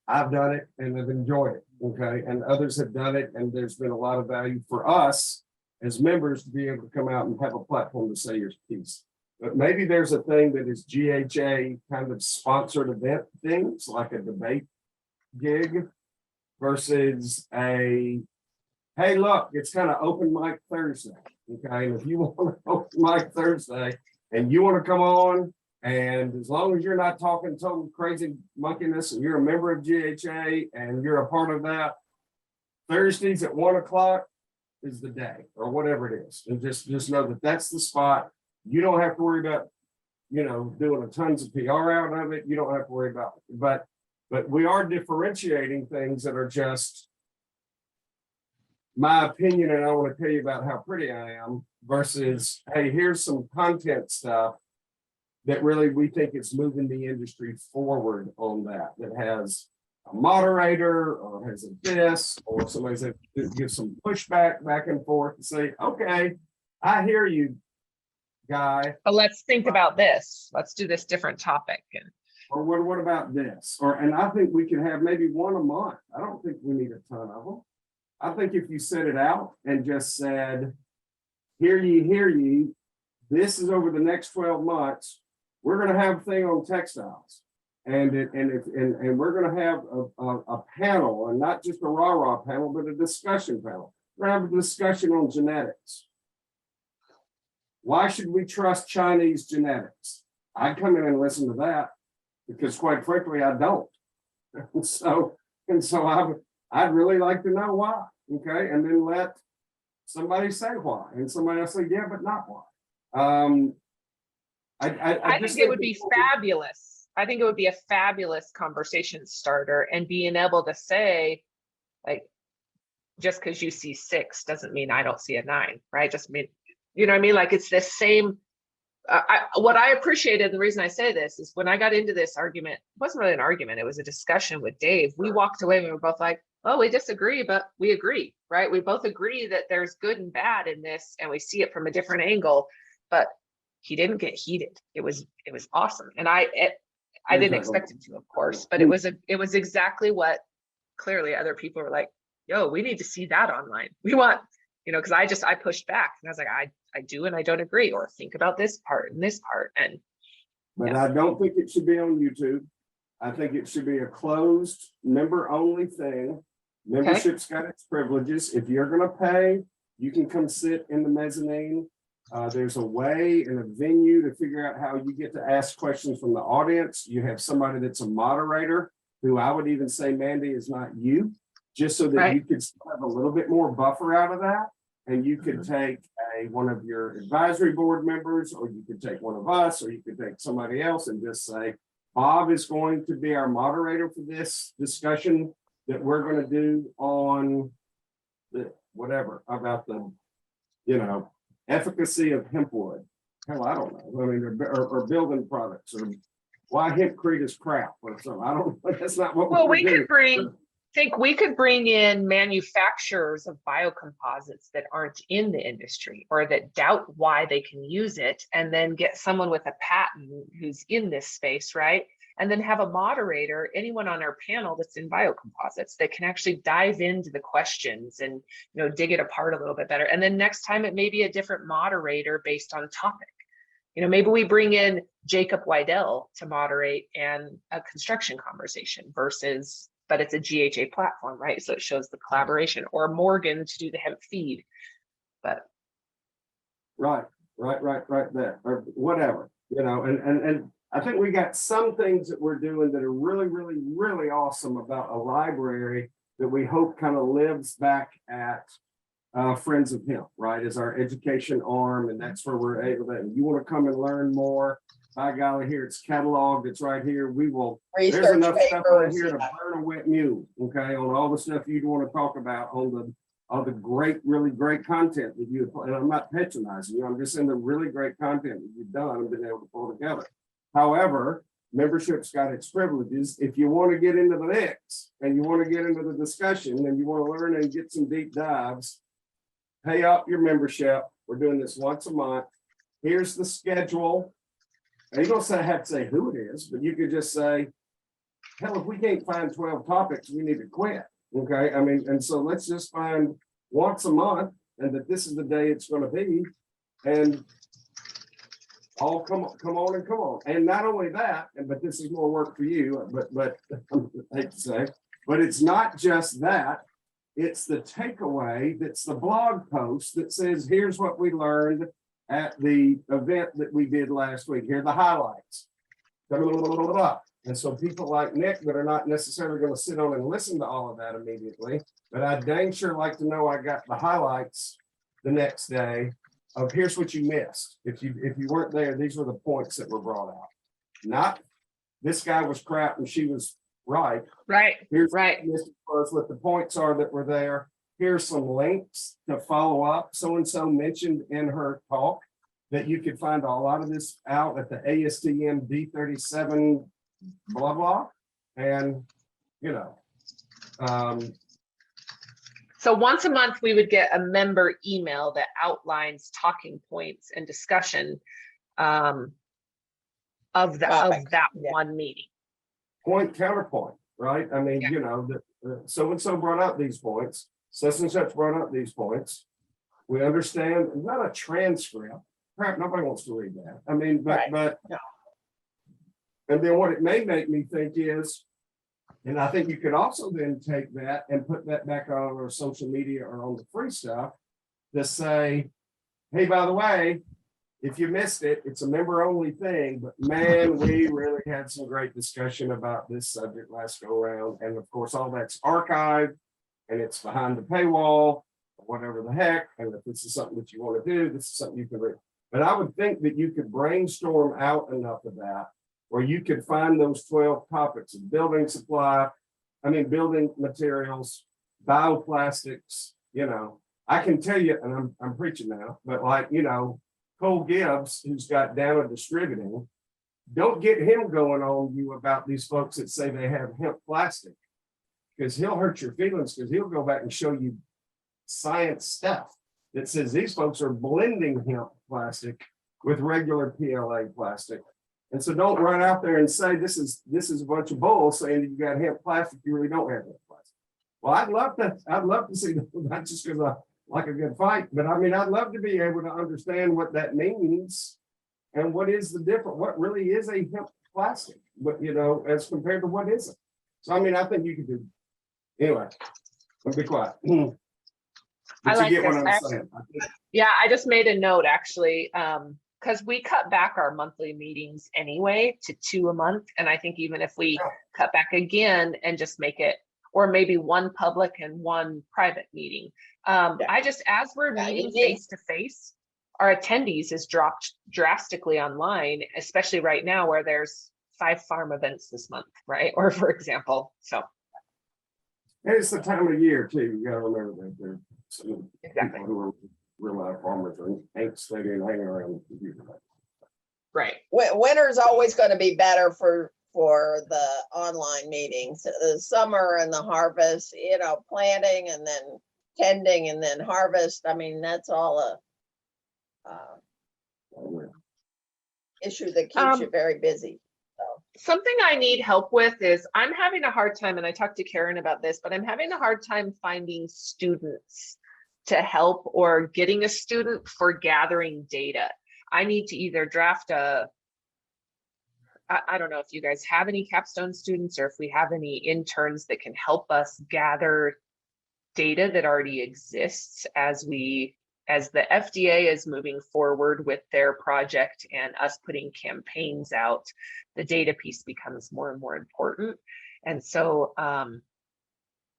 I've done it and I've enjoyed it. Okay. And others have done it. And there's been a lot of value for us as members to be able to come out and have a platform to say your piece. But maybe there's a thing that is GHA kind of sponsored event things, like a debate gig versus a, hey, look, it's kind of open mic Thursday. Okay. And if you want to open mic Thursday and you want to come on, and as long as you're not talking total crazy monkeyness and you're a member of GHA and you're a part of that, Thursdays at 1 o'clock is the day, or whatever it is. And just know that that's the spot. You don't have to worry about, doing a tons of PR out of it. You don't have to worry about it. But we are differentiating things that are just my opinion, and I want to tell you about how pretty I am, versus, hey, here's some content stuff that really we think it's moving the industry forward on that has a moderator or has a this, or somebody that gives some pushback back and forth and say, okay, I hear you, Guy. But let's think about this. Let's do this different topic. Or what about this? And I think we can have maybe one a month. I don't think we need a ton of them. I think if you set it out and just said, hear ye, this is over the next 12 months, we're going to have a thing on textiles. And we're going to have a panel, and not just a rah-rah panel, but a discussion panel. we're gonna have a discussion on genetics. Why should we trust Chinese genetics? I'd come in and listen to that because quite frankly, I don't. I'd really like to know why, okay? And then let somebody say why, and somebody else say, yeah, but not why. I think it would be fabulous. I think it would be a fabulous conversation starter, and being able to say, like, just because you see 6 doesn't mean I don't see a 9, right? Just mean, you know what I mean? Like, it's the same. What I appreciated, the reason I say this is when I got into this argument, it wasn't really an argument, it was a discussion with Dave. We walked away and we were both like, oh, we disagree, but we agree, right? We both agree that there's good and bad in this, and we see it from a different angle, but he didn't get heated. It was awesome. And I didn't expect him to, of course, but it was exactly what clearly other people were like, yo, we need to see that online. We want, you know, because I pushed back and I was like, I do and I don't agree, or think about this part and this part. And but yeah. I don't think it should be on YouTube. I think it should be a closed member only thing. Membership's got its privileges. If you're gonna pay, you can come sit in the mezzanine. There's a way and a venue to figure out how you get to ask questions from the audience. You have somebody that's a moderator, who I would even say, Mandy, is not you, just so that you could have a little bit more buffer out of that. And you could take one of your advisory board members, or you could take one of us, or you could take somebody else and just say, Bob is going to be our moderator for this discussion that we're going to do on the whatever about the, you know, efficacy of hemp wood. Hell, I don't know. I mean, or building products, or why hempcrete is crap, or something. I don't know. That's not what. Well, we could bring in manufacturers of biocomposites that aren't in the industry or that doubt why they can use it, and then get someone with a patent who's in this space, right? And then have a moderator, anyone on our panel that's in biocomposites, that can actually dive into the questions and, you know, dig it apart a little bit better. And then next time it may be a different moderator based on topic. You know, maybe we bring in Jacob Weidel to moderate and a construction conversation versus, but it's a GHA platform, right? So it shows the collaboration, or Morgan to do the hemp feed, but. Right there, or whatever, you know, and I think we got some things that we're doing that are really, really, really awesome about a library that we hope kind of lives back at Friends of Hemp, right? As our education arm, and that's where we're able to, you want to come and learn more, by golly, here it's cataloged, it's right here. We will, there's enough stuff on here to burn a wet mule, okay, on all the stuff you'd want to talk about, on the great, really great content that you, and I'm not patronizing you, I'm just saying the really great content that you've done and been able to pull together. However, membership's got its privileges. If you want to get into the mix and you want to get into the discussion and you want to learn and get some deep dives, pay up your membership. We're doing this once a month. Here's the schedule. And you don't have to say who it is, but you could just say, hell, if we can't find 12 topics, we need to quit. Okay. I mean, and so let's just find once a month, and that this is the day it's going to be. And all come on. And not only that, but this is more work for you, but I hate to say, but it's not just that. It's the takeaway, that's the blog post that says, here's what we learned at the event that we did last week. Here are the highlights. And so people like Nick that are not necessarily going to sit on and listen to all of that immediately, but I dang sure like to know I got the highlights the next day of here's what you missed. If you weren't there, these were the points that were brought out. Not this guy was crap and she was right. Here's what the points are that were there. Here's some links to follow up. So-and-so mentioned in her talk that you could find a lot of this out at the ASTM D37 blah blah. And you know, so once a month, we would get a member email that outlines talking points and discussion of that one meeting. Point counterpoint, right? I mean, you know, so-and-so brought up these points, such and such brought up these points. We understand, not a transcript. Crap, nobody wants to read that. I mean, but and then what it may make me think is, And I think you could also then take that and put that back on our social media or on the free stuff to say, hey, by the way, if you missed it, it's a member only thing, but man, we really had some great discussion about this subject last go around. And of course, all that's archived and it's behind the paywall, whatever the heck. And if this is something that you want to do, this is something you can read. But I would think that you could brainstorm out enough of that where you could find those 12 topics of building supply, building materials, bioplastics, I can tell you, and I'm preaching now, but Cole Gibbs, who's got Down Distributing, don't get him going on you about these folks that say they have hemp plastic, because he'll hurt your feelings, because he'll go back and show you science stuff that says these folks are blending hemp plastic with regular PLA plastic. And so don't run out there and say this is a bunch of bull saying that you got hemp plastic, you really don't have hemp plastic. Well, I'd love to see that, not just because I like a good fight, but I'd love to be able to understand what that means and what is the difference, what really is a hemp plastic, but as compared to what isn't. So I think you could do. Anyway, I'll be quiet. I like you get this. what I'm saying. Yeah, I just made a note actually, because we cut back our monthly meetings anyway to 2 a month. And I think even if we cut back again and just make it, or maybe one public and one private meeting. I just, as we're meeting face to face, our attendees has dropped drastically online, especially right now where there's 5 farm events this month, right? Or for example, so. And it's the time of year too. You gotta remember that there's some Exactly. people who are real life farmers ain't staying and hanging around the computer. Right. Winter's always going to be better for the online meetings. The summer and the harvest, planting and then tending and then harvest. That's all a issue that keeps you very busy. Something I need help with is I'm having a hard time, and I talked to Karen about this, but I'm having a hard time finding students to help or getting a student for gathering data. I need to either draft I don't know if you guys have any capstone students or if we have any interns that can help us gather data that already exists as the FDA is moving forward with their project and us putting campaigns out, the data piece becomes more and more important. And so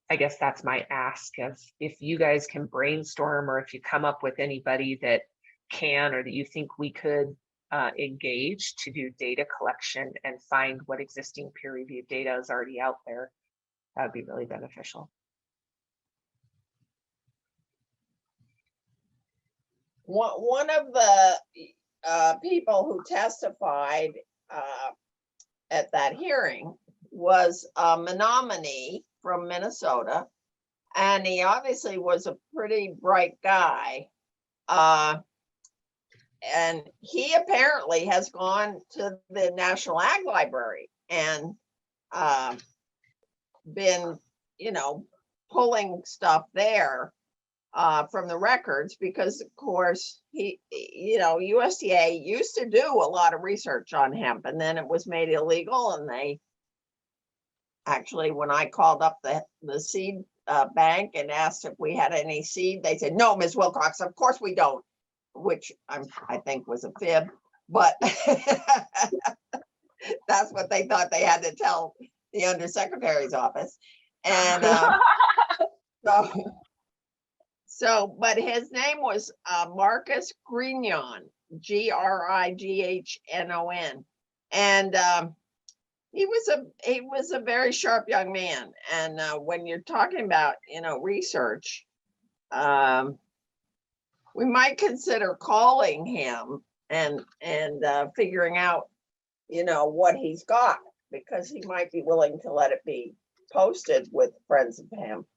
I guess that's my ask, if you guys can brainstorm or if you come up with anybody that can or that you think we could engage to do data collection and find what existing peer-reviewed data is already out there, that would be really beneficial. One of the people who testified at that hearing was a Menominee from Minnesota, and he obviously was a pretty bright guy. And he apparently has gone to the National Ag Library and been, pulling stuff there from the records, because of course USDA used to do a lot of research on hemp, and then it was made illegal. And they actually, when I called up the seed bank and asked if we had any seed, they said, no, Ms. Wilcox, of course we don't, which I think was a fib, but that's what they thought they had to tell the undersecretary's office. And but his name was Marcus Grignon, Grignon. And he was a very sharp young man. And when you're talking about, research, we might consider calling him and figuring out, what he's got, because he might be willing to let it be posted with Friends of Hemp.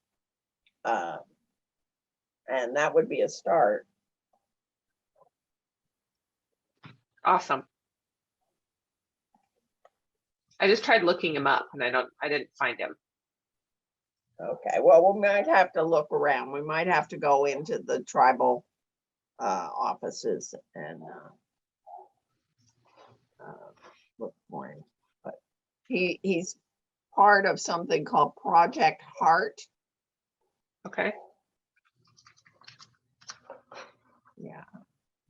And that would be a start. Awesome. I just tried looking him up and I didn't find him. Okay, well, we might have to look around. We might have to go into the tribal offices and look for him. But he's part of something called Project Heart. Okay. Yeah,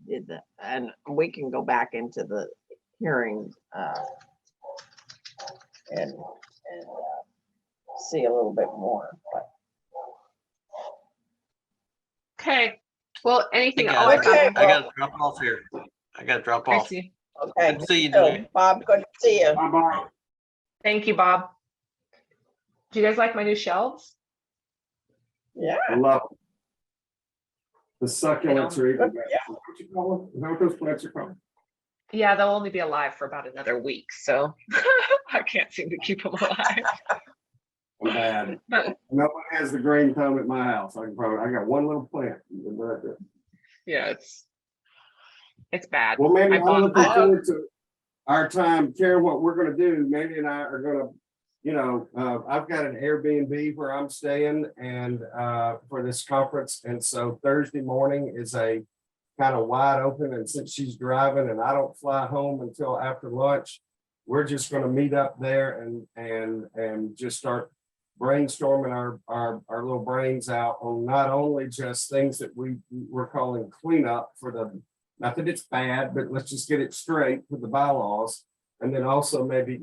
did that, and we can go back into the hearing and see a little bit more. But Okay. Well, anything? Hey, Oh, I guys, got Okay. one. I gotta drop off here. I gotta drop I off. see. okay, Good to see you, so, Jay. Bob, good to see you. Bye-bye. Thank you, Bob. Do you guys like my new shelves? Yeah. I love them. The succulents are even better. Yeah. Is that what you call them? Is that what those plants are called? Yeah, they'll only be alive for about another week, so I can't seem to keep them alive. I'm bad. But No one has the green thumb at my house. I got one little plant. yeah, it's bad. Well, Mandy, I I'm bought looking them. forward to our time. Karen, what we're gonna do, Mandy and I are gonna, I've got an Airbnb where I'm staying and for this conference. And so Thursday morning is a kind of wide open. And since she's driving and I don't fly home until after lunch, we're just gonna meet up there and just start brainstorming our little brains out on not only just things that we're calling cleanup for the, not that it's bad, but let's just get it straight with the bylaws. And then also maybe,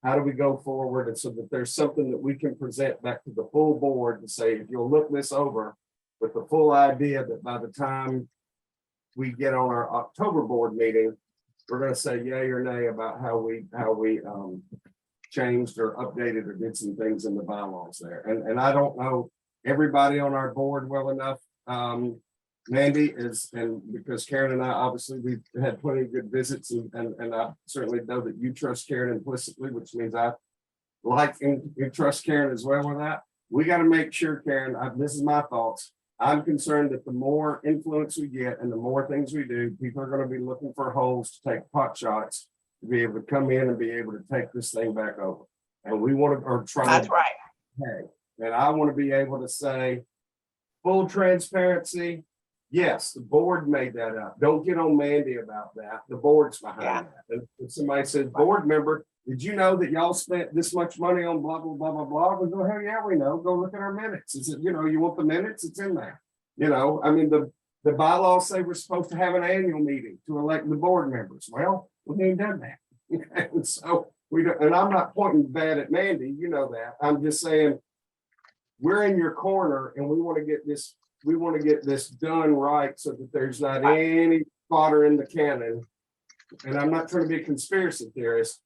how do we go forward? And so that there's something that we can present back to the full board to say, if you'll look this over with the full idea that by the time we get on our October board meeting, we're going to say yay or nay about how we changed or updated or did some things in the bylaws there. And I don't know everybody on our board well enough. Mandy and because Karen and I, obviously we've had plenty of good visits and I certainly know that you trust Karen implicitly, which means I like and trust Karen as well with that. We got to make sure, Karen, this is my thoughts. I'm concerned that the more influence we get and the more things we do, people are going to be looking for holes to take pot shots to be able to come in and be able to take this thing back over. And we want to, or try. That's right. Hey, and I want to be able to say full transparency. Yes, the board made that up. Don't get on Mandy about that. The board's behind Yeah. that. And if somebody says, board member, did you know that y'all spent this much money on blah, blah, blah, blah, blah? We go, hell yeah, we know. Go look at our minutes. Is it, you want the minutes? It's in there. I mean, the bylaws say we're supposed to have an annual meeting to elect the board members. Well, we ain't done that. And so we don't, and I'm not pointing bad at Mandy, you know that. I'm just saying we're in your corner and we want to get this done right so that there's not any fodder in the cannon. And I'm not trying to be a conspiracy theorist,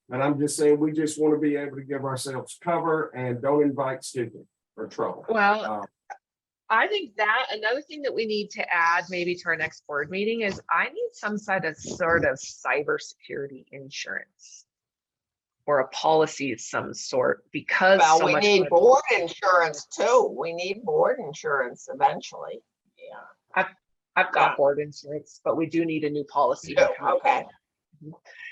but I'm just saying we just want to be able to give ourselves cover and don't invite stupid or trouble. Well, I think that another thing that we need to add maybe to our next board meeting is I need some sort of cybersecurity insurance or a policy of some sort because Well, so we much need money- board insurance too. We need board insurance eventually. Yeah. I've got Yeah. board insurance, but we do need a new policy. to come. Okay.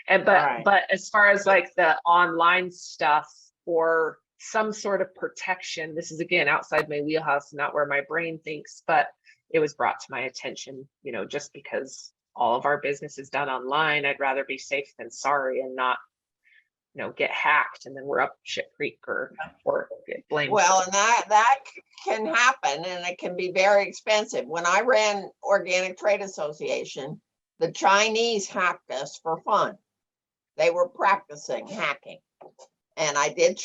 And Alright. but as far as like the online stuff or some sort of protection, this is again outside my wheelhouse, not where my brain thinks, but it was brought to my attention, just because all of our business is done online, I'd rather be safe than sorry and not, get hacked and then we're up shit creek or get blamed. Well, and that can happen and it can be very expensive. When I ran Organic Trade Association, the Chinese hacked us for fun. They were practicing hacking. And I did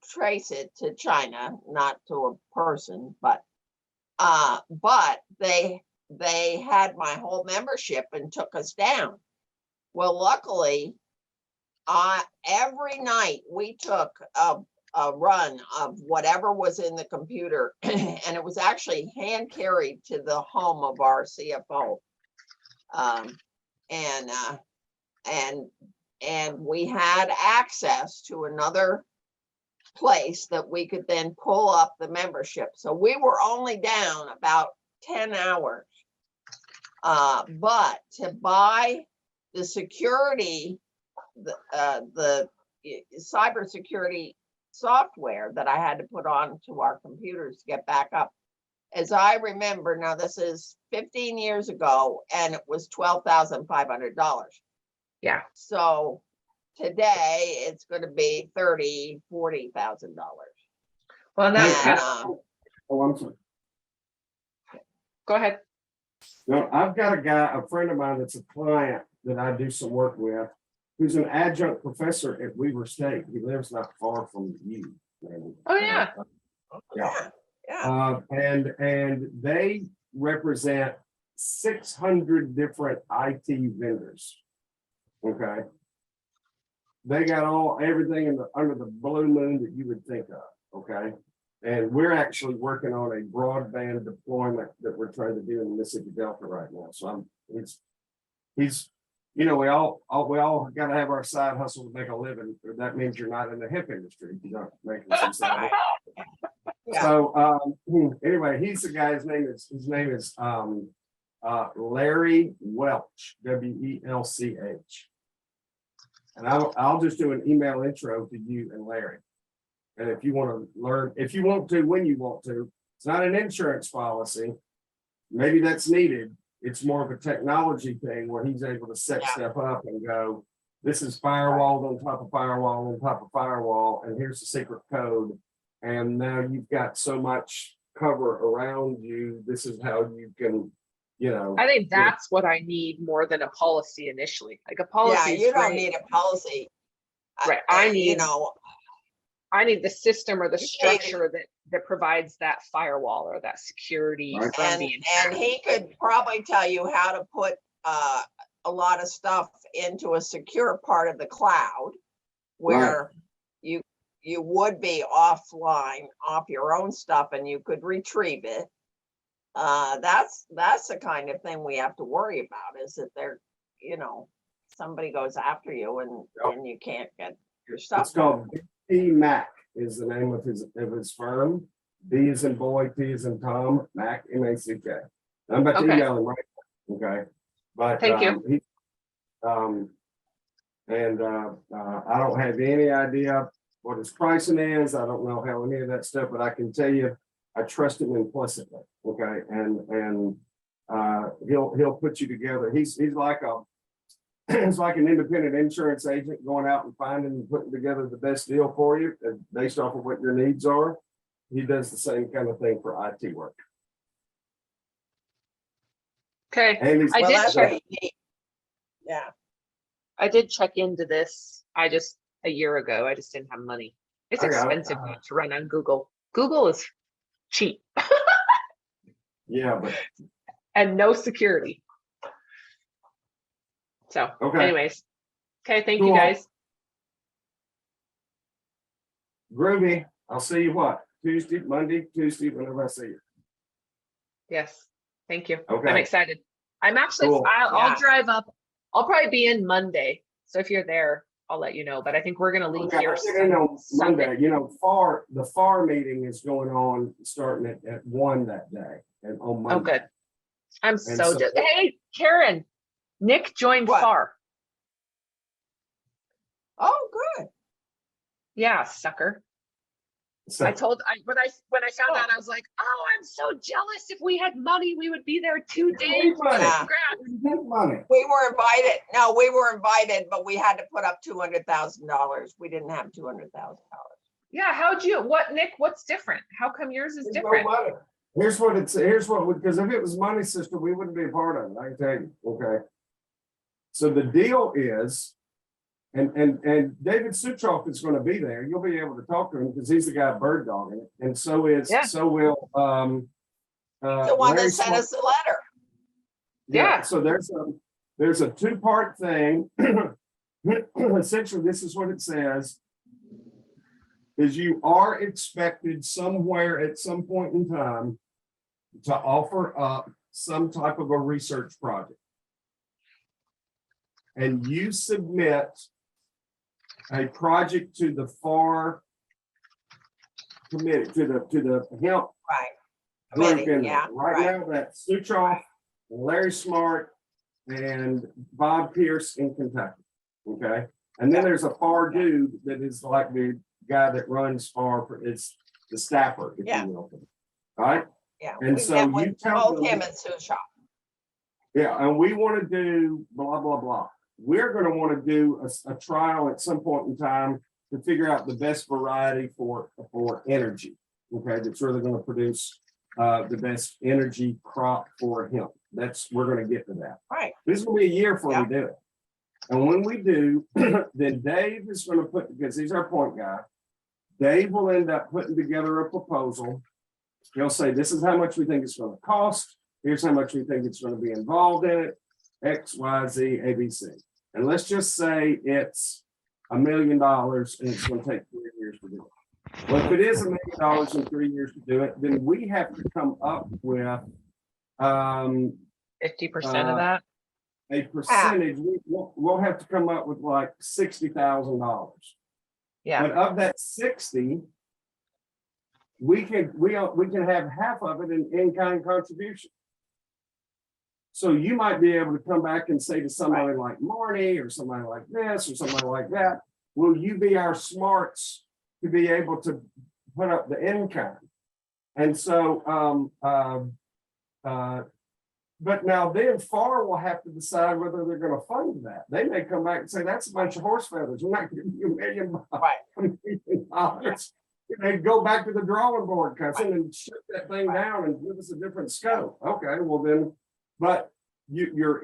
trace it to China, not to a person, but they had my whole membership and took us down. Well, luckily, every night we took a run of whatever was in the computer, and it was actually hand carried to the home of our CFO. And we had access to another place that we could then pull up the membership. So we were only down about 10 hours. But to buy the security, the cybersecurity software that I had to put on to our computers to get back up, as I remember, now this is 15 years ago, and it was $12,500. Yeah. So today, it's gonna be $30,000-$40,000. Well, in that And, case, Oh, I'm sorry. go ahead. No, I've got a friend of mine that's a client that I do some work with, who's an adjunct professor at Weaver State. He lives not far from you. Oh, yeah. Yeah. Yeah, And they represent 600 different IT vendors. Okay. They got everything under the blue moon that you would think of. Okay. And we're actually working on a broadband deployment that we're trying to do in the Mississippi Delta right now. So he's, we all got to have our side hustle to make a living. That means you're not in the hemp industry. You're not making some side. yeah. So anyway, he's the guy. His name is Larry Welch, WELCH. And I'll just do an email intro to you and Larry. And if you want to learn, if you want to, when you want to, it's not an insurance policy. Maybe that's needed. It's more of a technology thing where he's able to set stuff up and go, this is firewall on top of firewall on top of firewall, and here's the secret code. And now you've got so much cover around you. This is how you can, I think that's what I need more than a policy initially. Like a policy. Yeah, you don't need a policy. Right. I need the system or the You need- structure that provides that firewall or that security Right. from And being he could probably tell you how to put a lot of stuff into a secure part of the cloud where you would be offline off your own stuff and you could retrieve it. That's the kind of thing we have to worry about, is that somebody goes after you and you can't get your stuff. It's called BMAC is the name of his firm. B is in boy, T is in Tom, Mac, MACK. I'm about to Okay. email him right now, okay? But Thank you. I don't have any idea what his pricing is. I don't know how any of that stuff, but I can tell you, I trust him implicitly, okay? And he'll put you together. He's like it's like an independent insurance agent going out and finding and putting together the best deal for you based off of what your needs are. He does the same kind of thing for IT work. Okay. And he's, I did that's check. what you need. Yeah, I did check into this. A year ago, I just didn't have money. It's I got it. expensive now to run on Google. Google is cheap yeah, but and no security. So Okay. anyways, okay. Thank you Cool. guys. groovy. I'll see you Monday, Tuesday, whenever I see you. Yes. Thank you. Okay. I'm excited. I'm actually, Cool. I'll drive up. I'll probably be in Monday. So if you're there, I'll let you know, but I think we're going to leave here Monday, the FAR meeting is going on starting at 1 that day and on Monday. Oh, good. I'm so- hey, Karen, Nick joined What? FAR. oh, good. Yeah, sucker. So- when I found out, I was like, oh, I'm so jealous. If we had money, we would be there 2 days. money. Yeah. Congrats. money. We were invited. No, we were invited, but we had to put up $200,000. We didn't have $200,000. Yeah, Nick, what's different? How come yours is There's no different? money. Because if it was money, sister, we wouldn't be a part of it. I can tell you. Okay. So the deal is, and David Sutroff is going to be there. You'll be able to talk to him because he's the guy bird dogging it, and so will The one Larry that sent Smart. us a letter. Yeah. So there's a 2-part thing. Essentially, this is what it says. Is you are expected somewhere at some point in time to offer up some type of a research project. And you submit a project to the FAR committee, to the Hemp Right. group Committee, in yeah, there. Right right. now, that's Sutroff, Larry Smart, and Bob Pierce in Kentucky. Okay. And then there's a FAR dude that is like the guy that runs FAR, it's the staffer, if Yeah. you will. All right. Yeah. And we so met you with tell both them- him and Sue Shop. Yeah, and we want to do blah, blah, blah. we're going to want to do a trial at some point in time to figure out the best variety for energy. Okay, that's really going to produce the best energy crop for hemp. We're going to get to that. Right. This will be a year before we do it. And when we do, then Dave is going to put, because he's our point guy, Dave will end up putting together a proposal. He'll say, this is how much we think it's going to cost. Here's how much we think it's going to be involved in it. X, Y, Z, ABC. And let's just say it's $1 million and it's going to take 3 years to do it. Well, if it is $1 million in 3 years to do it, then we have to come up with 50% of that. a percentage. We'll have to come up with like $60,000. Yeah. But of that 60, we can have half of it in-kind contribution. So you might be able to come back and say to somebody like Marnie or somebody like this or somebody like that, will you be our smarts to be able to put up the in-kind? And so, but now then FAR will have to decide whether they're going to fund that. They may come back and say, that's a bunch of horse feathers. We're not giving you $1 million. They go back to the drawing board, cousin, and shut that thing down and give us a different scope. Okay, well then, but you're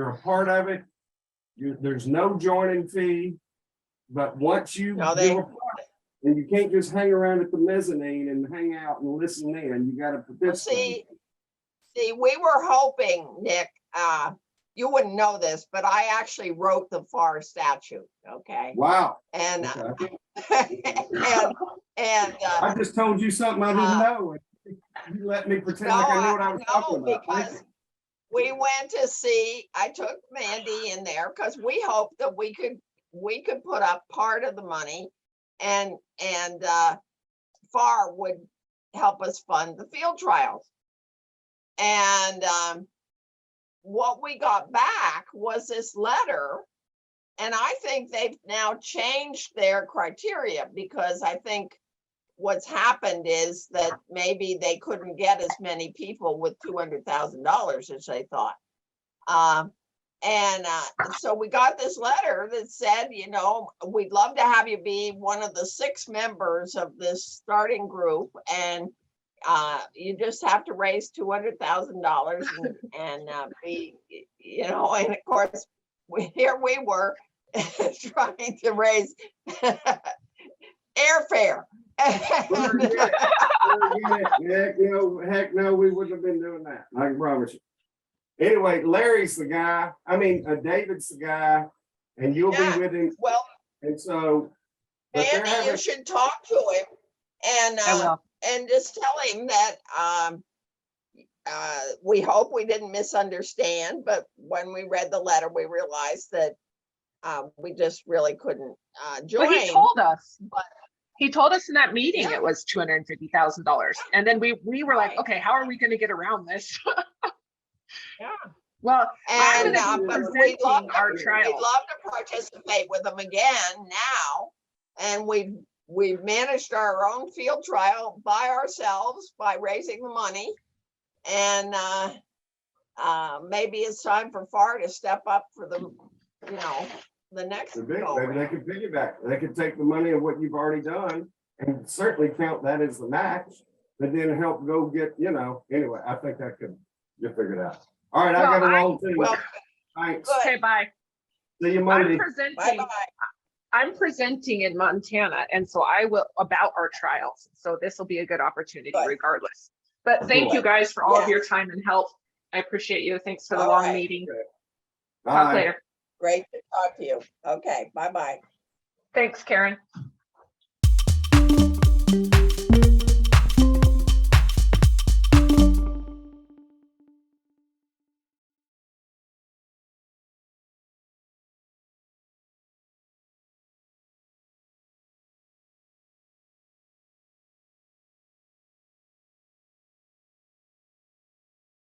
a part of it. There's no joining fee, but once you do a part, and you can't just hang around at the mezzanine and hang out and listen in. You got to participate. See, we were hoping, Nick, you wouldn't know this, but I actually wrote the FAR statute. Okay. Wow. And Okay. and I just told you something I didn't know. You let me pretend like I knew what I was talking about. Because we went to see, I took Mandy in there because we hoped that we could put up part of the money and FAR would help us fund the field trials. And what we got back was this letter. And I think they've now changed their criteria because I think what's happened is that maybe they couldn't get as many people with $200,000 as they thought. So we got this letter that said, you know, we'd love to have you be one of the 6 members of this starting group. And you just have to raise $200,000 and be, you know, and of course, here we were trying to raise airfare. Heck no, we wouldn't have been doing that. I can promise you. Anyway, Larry's the guy. I mean, David's the guy, and you'll be with him. Well, and so, Andy, you should talk to him and just tell him that we hope we didn't misunderstand, but when we read the letter, we realized that we just really couldn't join. But he told us in that meeting it was $250,000, and then we were like, okay, how are we going to get around this? Yeah. Well, and but we'd love to participate with them again now, and we've managed our own field trial by ourselves by raising the money, and maybe it's time for FAR to step up for the, you know, the next. Maybe they could piggyback. They could take the money of what you've already done and certainly count that as the match, but then help go get, you know. Anyway, I think that could get figured out. All right, I got to roll too. Well, thanks. Okay, bye. See you Monday. I'm presenting in Montana, and so I will about our trials. So this will be a good opportunity regardless. But thank you guys for all of your time and help. I appreciate you. Thanks for the long meeting. Bye. Talk later. Great to talk to you. Okay, bye-bye. Thanks, Karen.